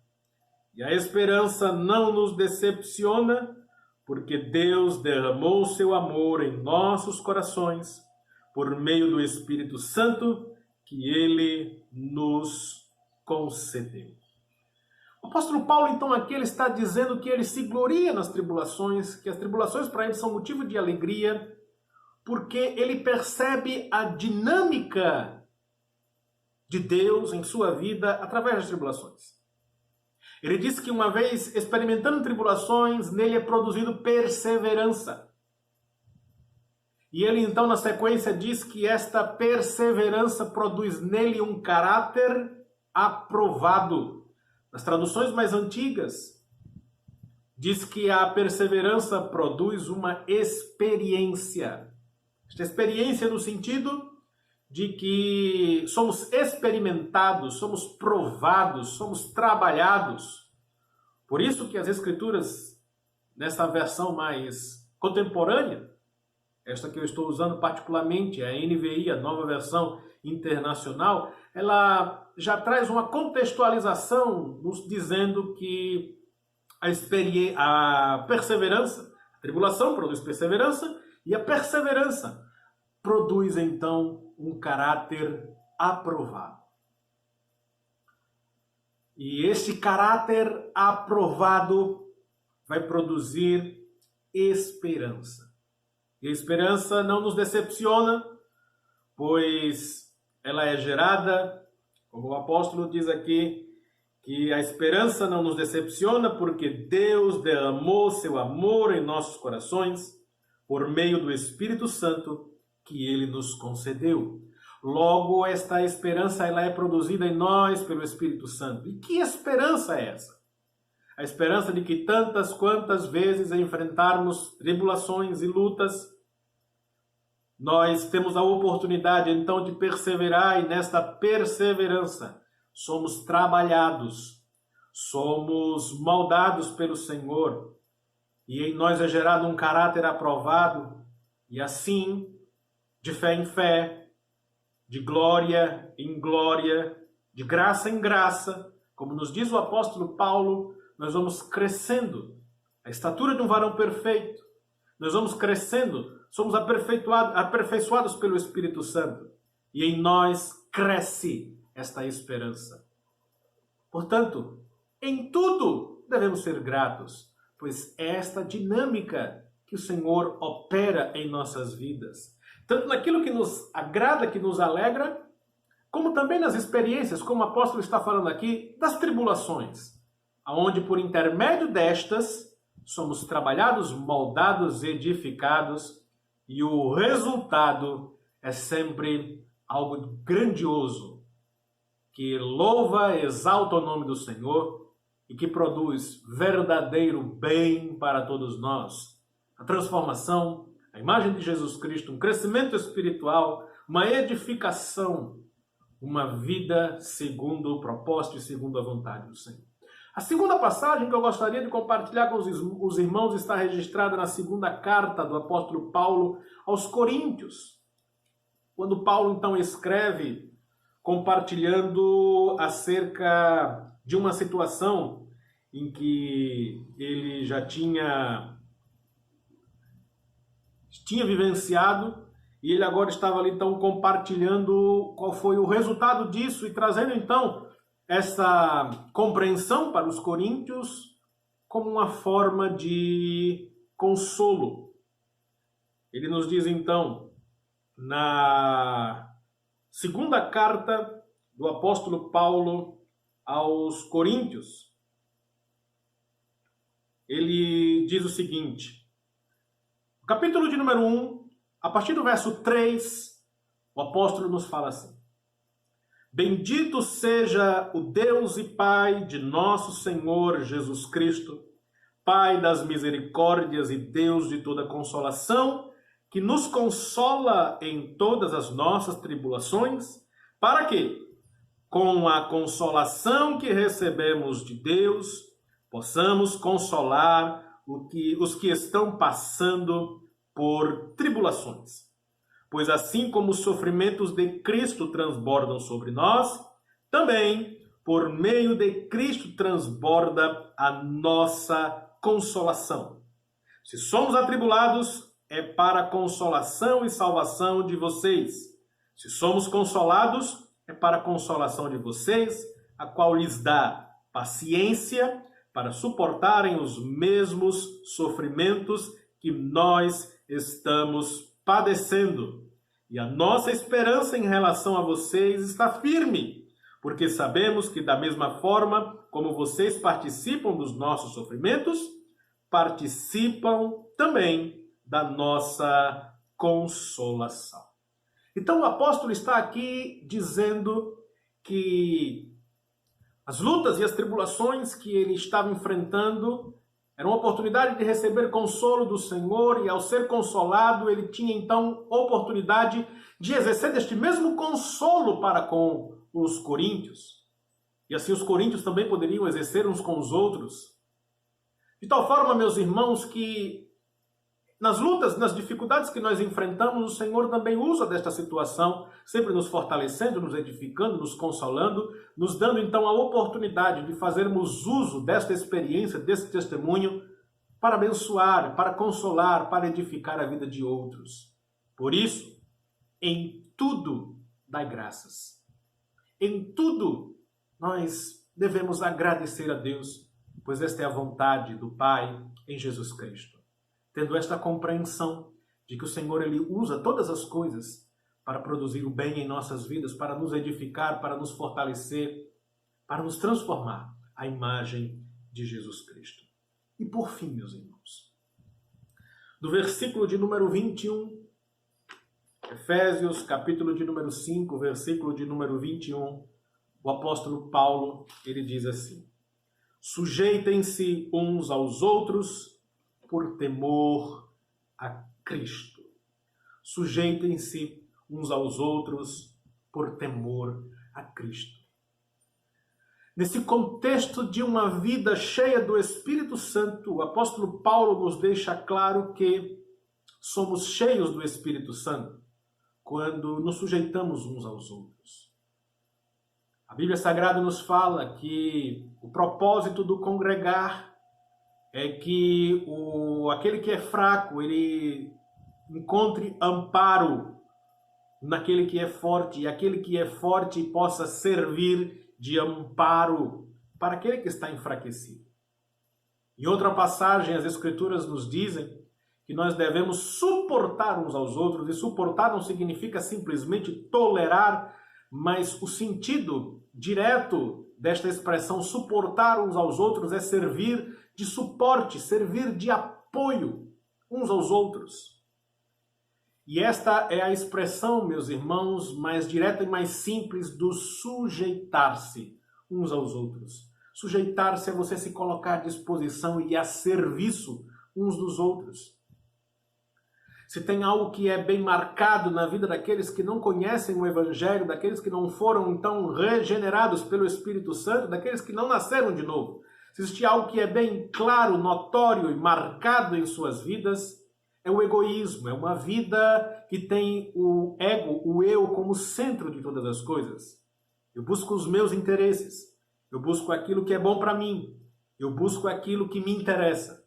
Speaker 4: E a esperança não nos decepciona, porque Deus derramou o seu amor em nossos corações por meio do Espírito Santo que Ele nos concedeu. O apóstolo Paulo, então, aqui ele está dizendo que ele se gloria nas tribulações, que as tribulações para ele são motivo de alegria, porque ele percebe a dinâmica de Deus em sua vida através das tribulações. Ele diz que uma vez experimentando tribulações, nele é produzido perseverança. E ele então na sequência diz que esta perseverança produz nele um caráter aprovado. Nas traduções mais antigas, diz que a perseverança produz uma experiência. Esta experiência no sentido de que somos experimentados, somos provados, somos trabalhados. Por isso que as Escrituras, nessa versão mais contemporânea, esta que eu estou usando particularmente, a NVI, a Nova Versão Internacional, ela já traz uma contextualização nos dizendo que a perseverança, a tribulação produz perseverança, e a perseverança produz então um caráter aprovado. E esse caráter aprovado vai produzir esperança. E a esperança não nos decepciona, pois ela é gerada, como o apóstolo diz aqui, que a esperança não nos decepciona porque Deus derramou seu amor em nossos corações por meio do Espírito Santo que Ele nos concedeu. Logo, esta esperança ela é produzida em nós pelo Espírito Santo. E que esperança é essa? A esperança de que tantas quantas vezes enfrentarmos tribulações e lutas, nós temos a oportunidade então de perseverar, e nesta perseverança somos trabalhados, somos moldados pelo Senhor, e em nós é gerado um caráter aprovado, e assim, de fé em fé, de glória em glória, de graça em graça, como nos diz o apóstolo Paulo, nós vamos crescendo, a estatura de um varão perfeito, nós vamos crescendo, somos aperfeiçoados pelo Espírito Santo, e em nós cresce esta esperança. Portanto, em tudo devemos ser gratos, pois é esta dinâmica que o Senhor opera em nossas vidas. Tanto naquilo que nos agrada, que nos alegra, como também nas experiências, como o apóstolo está falando aqui, das tribulações, aonde por intermédio destas somos trabalhados, moldados, edificados, e o resultado é sempre algo grandioso, que louva, exalta o nome do Senhor e que produz verdadeiro bem para todos nós. A transformação, a imagem de Jesus Cristo, um crescimento espiritual, uma edificação, uma vida segundo o propósito e segundo a vontade do Senhor. A segunda passagem que eu gostaria de compartilhar com os irmãos está registrada na segunda carta do apóstolo Paulo aos Coríntios. Quando Paulo então escreve compartilhando acerca de uma situação em que ele já tinha vivenciado, e ele agora estava ali então compartilhando qual foi o resultado disso e trazendo então essa compreensão para os coríntios como uma forma de consolo. Ele nos diz então, na segunda carta do apóstolo Paulo aos Coríntios, ele diz o seguinte, capítulo de número 1, a partir do verso 3, o apóstolo nos fala assim: Bendito seja o Deus e Pai de nosso Senhor Jesus Cristo, Pai das misericórdias e Deus de toda consolação, que nos consola em todas as nossas tribulações, para que, com a consolação que recebemos de Deus, possamos consolar os que estão passando por tribulações. Pois assim como os sofrimentos de Cristo transbordam sobre nós, também, por meio de Cristo, transborda a nossa consolação. Se somos atribulados, é para a consolação e salvação de vocês. Se somos consolados, é para a consolação de vocês, a qual lhes dá paciência para suportarem os mesmos sofrimentos que nós estamos padecendo. E a nossa esperança em relação a vocês está firme, porque sabemos que da mesma forma como vocês participam dos nossos sofrimentos, participam também da nossa consolação. Então o apóstolo está aqui dizendo que as lutas e as tribulações que ele estava enfrentando eram uma oportunidade de receber consolo do Senhor, e ao ser consolado ele tinha então oportunidade de exercer este mesmo consolo para com os coríntios. E assim os coríntios também poderiam exercer uns com os outros. De tal forma, meus irmãos, que nas lutas, nas dificuldades que nós enfrentamos, o Senhor também usa desta situação, sempre nos fortalecendo, nos edificando, nos consolando, nos dando então a oportunidade de fazermos uso desta experiência, desse testemunho, para abençoar, para consolar, para edificar a vida de outros. Por isso, em tudo dai graças. Em tudo nós devemos agradecer a Deus, pois esta é a vontade do Pai em Jesus Cristo. Tendo esta compreensão de que o Senhor ele usa todas as coisas para produzir o bem em nossas vidas, para nos edificar, para nos fortalecer, para nos transformar à imagem de Jesus Cristo. E por fim, meus irmãos, do versículo de número 21, Efésios, capítulo de número 5, versículo de número 21, o apóstolo Paulo, ele diz assim: sujeitem-se uns aos outros por temor a Cristo. Sujeitem-se uns aos outros por temor a Cristo. Nesse contexto de uma vida cheia do Espírito Santo, o apóstolo Paulo nos deixa claro que somos cheios do Espírito Santo quando nos sujeitamos uns aos outros. A Bíblia Sagrada nos fala que o propósito do congregar é que aquele que é fraco, ele encontre amparo naquele que é forte, e aquele que é forte possa servir de amparo para aquele que está enfraquecido. Em outra passagem, as Escrituras nos dizem que nós devemos suportar uns aos outros, e suportar não significa simplesmente tolerar, mas o sentido direto desta expressão suportar uns aos outros é servir de suporte, servir de apoio uns aos outros. E esta é a expressão, meus irmãos, mais direta e mais simples do sujeitar-se uns aos outros. Sujeitar-se é você se colocar à disposição e a serviço uns dos outros. Se tem algo que é bem marcado na vida daqueles que não conhecem o Evangelho, daqueles que não foram então regenerados pelo Espírito Santo, daqueles que não nasceram de novo, se existe algo que é bem claro, notório e marcado em suas vidas, é o egoísmo. É uma vida que tem o ego, o eu, como centro de todas as coisas. Eu busco os meus interesses, eu busco aquilo que é bom para mim, eu busco aquilo que me interessa.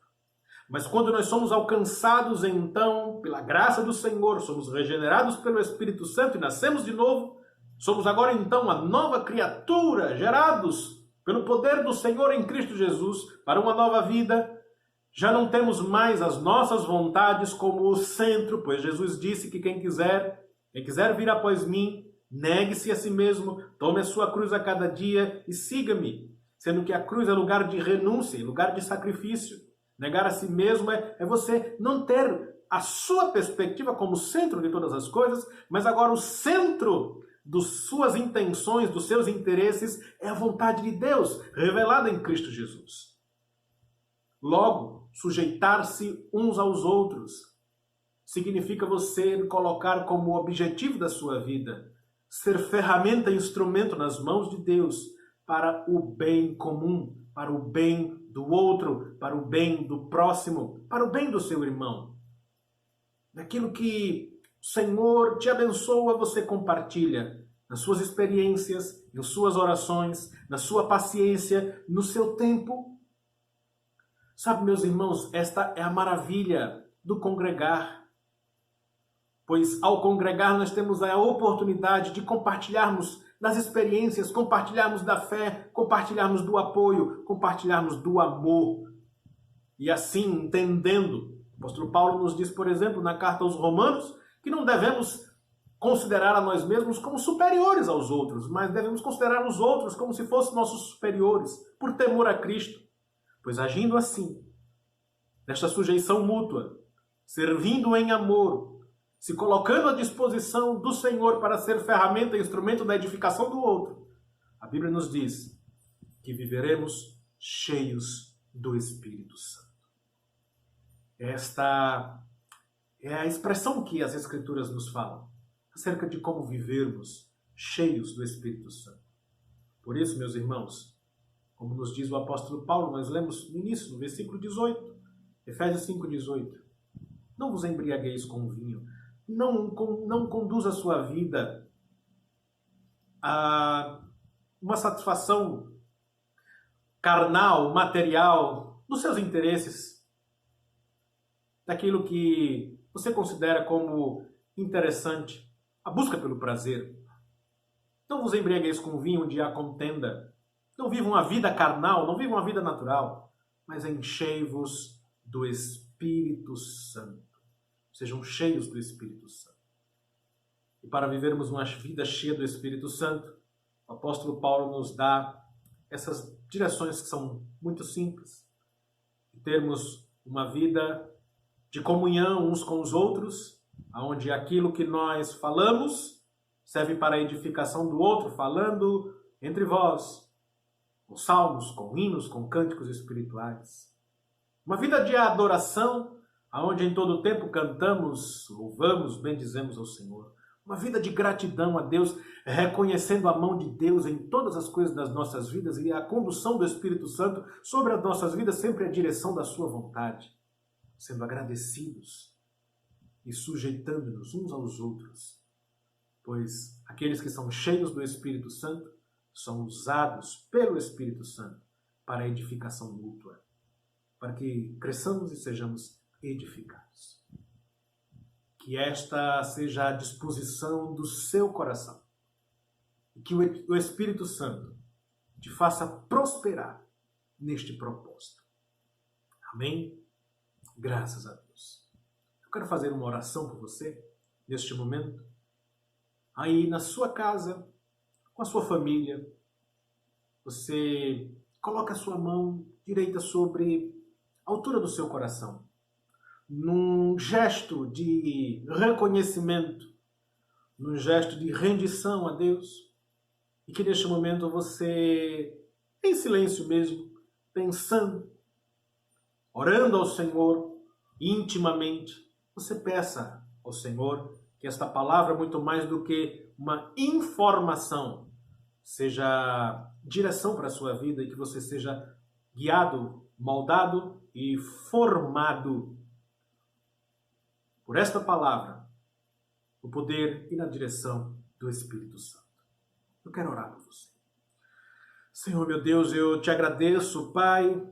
Speaker 4: Mas quando nós somos alcançados, então, pela graça do Senhor, somos regenerados pelo Espírito Santo e nascemos de novo, somos agora, então, a nova criatura, gerados pelo poder do Senhor em Cristo Jesus, para uma nova vida. Já não temos mais as nossas vontades como o centro, pois Jesus disse que quem quiser vir após mim, negue-se a si mesmo, tome a sua cruz a cada dia e siga-me. Sendo que a cruz é lugar de renúncia, lugar de sacrifício. Negar a si mesmo é você não ter a sua perspectiva como centro de todas as coisas, mas agora o centro das suas intenções, dos seus interesses, é a vontade de Deus, revelada em Cristo Jesus. Logo, sujeitar-se uns aos outros significa você colocar como objetivo da sua vida ser ferramenta e instrumento nas mãos de Deus para o bem comum, para o bem do outro, para o bem do próximo, para o bem do seu irmão. Naquilo que o Senhor te abençoa, você compartilha nas suas experiências, em suas orações, na sua paciência, no seu tempo. Sabe, meus irmãos, esta é a maravilha do congregar. Pois ao congregar nós temos a oportunidade de compartilharmos das experiências, compartilharmos da fé, compartilharmos do apoio, compartilharmos do amor. E assim, entendendo, o apóstolo Paulo nos diz, por exemplo, na carta aos Romanos, que não devemos considerar a nós mesmos como superiores aos outros, mas devemos considerar os outros como se fossem nossos superiores, por temor a Cristo. Pois agindo assim, nesta sujeição mútua, servindo em amor, se colocando à disposição do Senhor para ser ferramenta e instrumento da edificação do outro, a Bíblia nos diz que viveremos cheios do Espírito Santo. Esta é a expressão que as Escrituras nos falam acerca de como vivermos cheios do Espírito Santo. Por isso, meus irmãos, como nos diz o apóstolo Paulo, nós lemos no início, no versículo 18, Efésios 5:18. Não vos embriagueis com vinho, não conduza a sua vida a uma satisfação carnal, material, dos seus interesses, daquilo que você considera como interessante, a busca pelo prazer. Não vos embriagueis com vinho onde há contenda. Não vivam uma vida carnal, não vivam uma vida natural, mas enchei-vos do Espírito Santo. Sejam cheios do Espírito Santo. E para vivermos uma vida cheia do Espírito Santo, o apóstolo Paulo nos dá essas direções que são muito simples. Termos uma vida de comunhão uns com os outros, onde aquilo que nós falamos serve para a edificação do outro, falando entre vós, com salmos, com hinos, com cânticos espirituais. Uma vida de adoração, onde em todo o tempo cantamos, louvamos, bendizemos ao Senhor. Uma vida de gratidão a Deus, reconhecendo a mão de Deus em todas as coisas das nossas vidas e a condução do Espírito Santo sobre as nossas vidas, sempre a direção da sua vontade. Sendo agradecidos e sujeitando-nos uns aos outros, pois aqueles que são cheios do Espírito Santo são usados pelo Espírito Santo para a edificação mútua, para que cresçamos e sejamos edificados. Que esta seja a disposição do seu coração e que o Espírito Santo te faça prosperar neste propósito. Amém? Graças a Deus. Eu quero fazer uma oração por você neste momento. Aí na sua casa, com a sua família, você coloca a sua mão direita sobre a altura do seu coração, num gesto de reconhecimento, num gesto de rendição a Deus, e que neste momento você, em silêncio mesmo, pensando, orando ao Senhor intimamente, você peça ao Senhor que esta palavra, muito mais do que uma informação, seja direção para a sua vida e que você seja guiado, moldado e formado por esta palavra, o poder e na direção do Espírito Santo. Eu quero orar por você. Senhor meu Deus, eu te agradeço, Pai,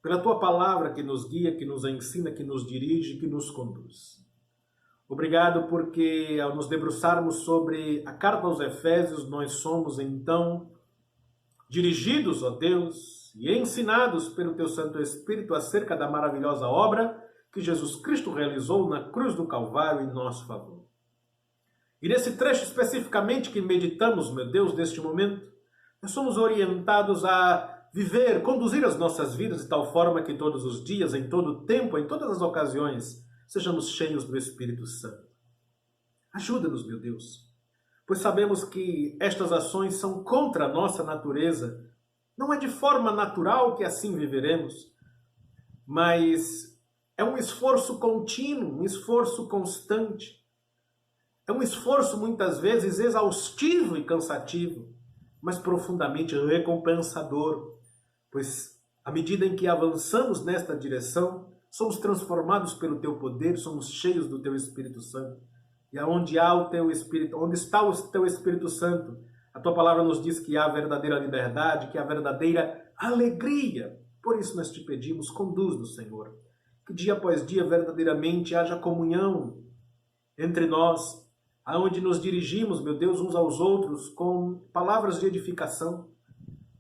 Speaker 4: pela tua palavra que nos guia, que nos ensina, que nos dirige, que nos conduz. Obrigado porque ao nos debruçarmos sobre a carta aos Efésios, nós somos então dirigidos, ó Deus, e ensinados pelo teu Santo Espírito acerca da maravilhosa obra que Jesus Cristo realizou na cruz do Calvário em nosso favor. E nesse trecho especificamente que meditamos, meu Deus, neste momento, nós somos orientados a viver, conduzir as nossas vidas de tal forma que todos os dias, em todo o tempo, em todas as ocasiões, sejamos cheios do Espírito Santo. Ajuda-nos, meu Deus, pois sabemos que estas ações são contra a nossa natureza. Não é de forma natural que assim viveremos, mas é um esforço contínuo, um esforço constante. É um esforço muitas vezes exaustivo e cansativo, mas profundamente recompensador, pois à medida em que avançamos nesta direção, somos transformados pelo teu poder, somos cheios do teu Espírito Santo. E aonde há o teu Espírito, onde está o teu Espírito Santo, a tua palavra nos diz que há verdadeira liberdade, que há verdadeira alegria. Por isso nós te pedimos, conduz-nos, Senhor. Que dia após dia verdadeiramente haja comunhão entre nós, aonde nos dirigimos, meu Deus, uns aos outros com palavras de edificação,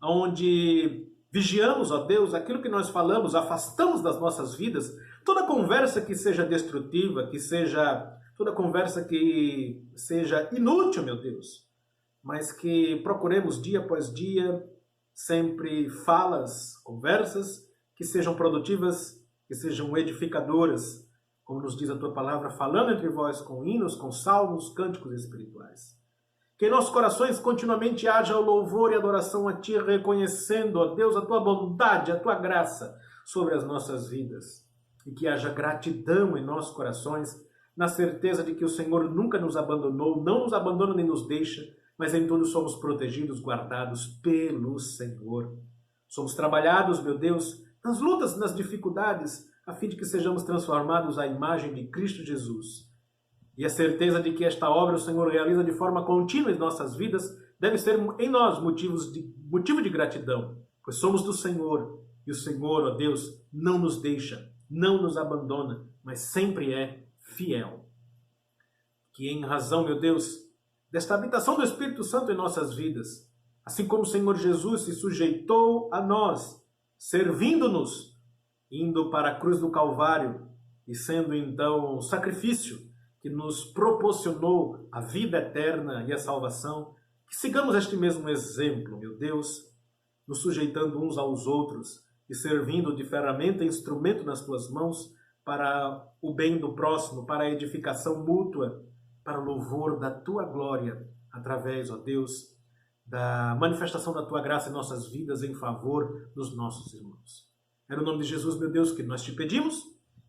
Speaker 4: aonde vigiamos, ó Deus, aquilo que nós falamos, afastamos das nossas vidas toda conversa que seja destrutiva, toda conversa que seja inútil, meu Deus, mas que procuremos dia após dia sempre falas, conversas que sejam produtivas, que sejam edificadoras, como nos diz a tua palavra, falando entre vós com hinos, com salmos, cânticos espirituais. Que em nossos corações continuamente haja o louvor e adoração a ti, reconhecendo, ó Deus, a tua bondade, a tua graça sobre as nossas vidas. E que haja gratidão em nossos corações, na certeza de que o Senhor nunca nos abandonou, não nos abandona nem nos deixa, mas em tudo somos protegidos, guardados pelo Senhor. Somos trabalhados, meu Deus, nas lutas, nas dificuldades, a fim de que sejamos transformados à imagem de Cristo Jesus. E a certeza de que esta obra o Senhor realiza de forma contínua em nossas vidas deve ser em nós motivo de gratidão, pois somos do Senhor. E o Senhor, ó Deus, não nos deixa, não nos abandona, mas sempre é fiel. Que em razão, meu Deus, desta habitação do Espírito Santo em nossas vidas, assim como o Senhor Jesus se sujeitou a nós, servindo-nos, indo para a cruz do Calvário e sendo então o sacrifício que nos proporcionou a vida eterna e a salvação, que sigamos este mesmo exemplo, meu Deus, nos sujeitando uns aos outros e servindo de ferramenta e instrumento nas tuas mãos para o bem do próximo, para a edificação mútua, para o louvor da tua glória, através, ó Deus, da manifestação da tua graça em nossas vidas em favor dos nossos irmãos. É no nome de Jesus, meu Deus, que nós te pedimos,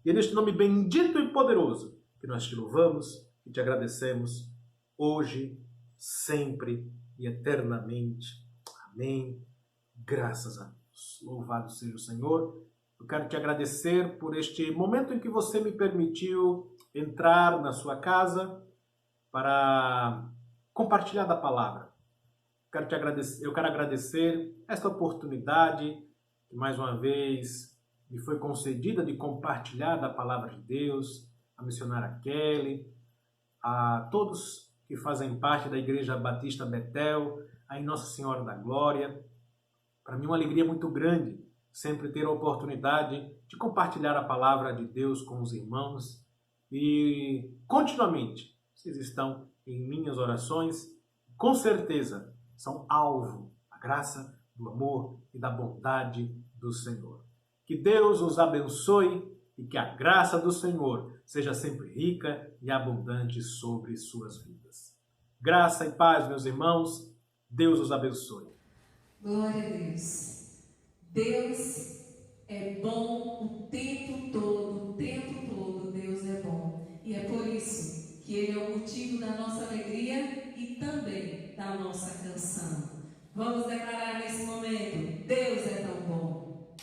Speaker 4: e é neste nome bendito e poderoso que nós te louvamos e te agradecemos, hoje, sempre e eternamente. Amém. Graças a Deus. Louvado seja o Senhor. Eu quero te agradecer por este momento em que você me permitiu entrar na sua casa para compartilhar da palavra. Eu quero agradecer esta oportunidade que mais uma vez me foi concedida de compartilhar da palavra de Deus, a missionária Kelly, a todos que fazem parte da Igreja Batista Betel, a Nossa Senhora da Glória. Para mim é uma alegria muito grande sempre ter a oportunidade de compartilhar a palavra de Deus com os irmãos e continuamente vocês estão em minhas orações, com certeza são alvo da graça, do amor e da bondade do Senhor. Que Deus os abençoe e que a graça do Senhor seja sempre rica e abundante sobre suas vidas. Graça e paz, meus irmãos. Deus os abençoe.
Speaker 2: Glória a Deus. Deus é bom o tempo todo Deus é bom. E é por isso que Ele é o motivo da nossa alegria e também da nossa canção. Vamos declarar nesse momento: Deus é tão bom.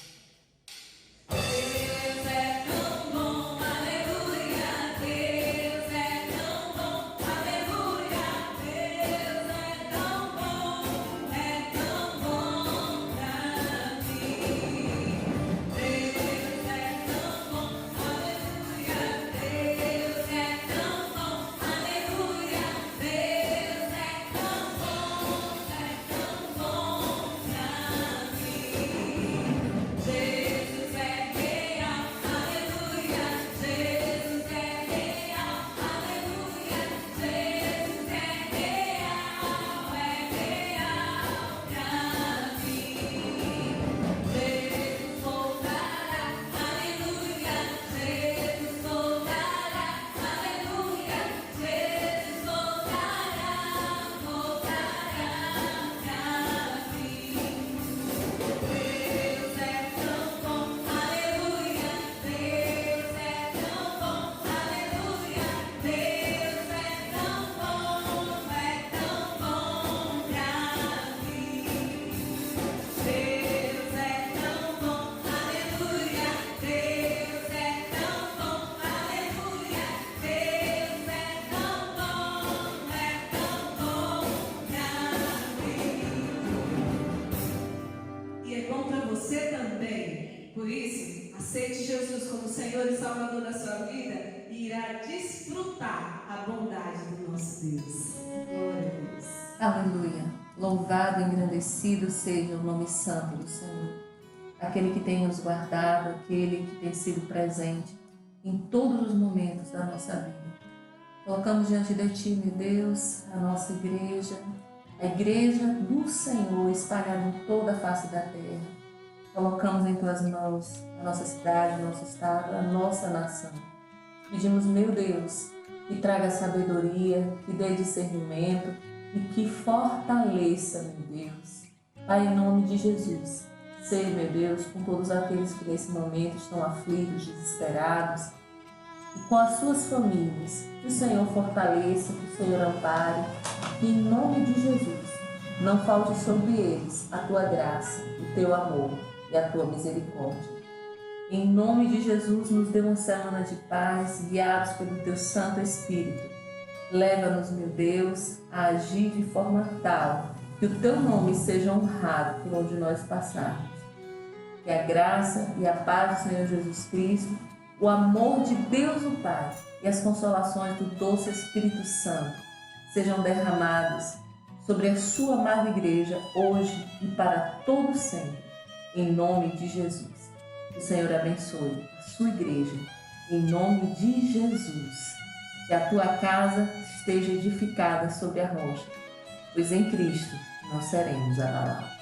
Speaker 2: Deus é tão bom, aleluia. Deus é tão bom, aleluia. Deus é tão bom pra mim. Deus é tão bom, irá desfrutar a bondade do nosso Deus. Glória a Deus.
Speaker 5: Aleluia. Louvado e engrandecido seja o nome santo do Senhor. Aquele que tem nos guardado, aquele que tem sido presente em todos os momentos da nossa vida. Colocamos diante de Ti, meu Deus, a nossa igreja, a igreja do Senhor espalhada em toda a face da terra. Colocamos em Tuas mãos a nossa cidade, o nosso estado, a nossa nação. Pedimos, meu Deus, que traga sabedoria, que dê discernimento e que fortaleça, meu Deus. Pai, em nome de Jesus, seja, meu Deus, com todos aqueles que nesse momento estão aflitos, desesperados, e com as suas famílias, que o Senhor fortaleça, que o Senhor ampare, que em nome de Jesus não falte sobre eles a Tua graça, o Teu amor e a Tua misericórdia. Em nome de Jesus, nos dê uma semana de paz, guiados pelo Teu Santo Espírito. Leva-nos, meu Deus, a agir de forma tal que o Teu nome seja honrado por onde nós passarmos. Que a graça e a paz do Senhor Jesus Cristo, o amor de Deus o Pai e as consolações do doce Espírito Santo sejam derramados sobre a Sua amada igreja hoje e para todo sempre, em nome de Jesus. Que o Senhor abençoe a sua igreja, em nome de Jesus. Que a tua casa esteja edificada sobre a rocha, pois em Cristo nós seremos abalados.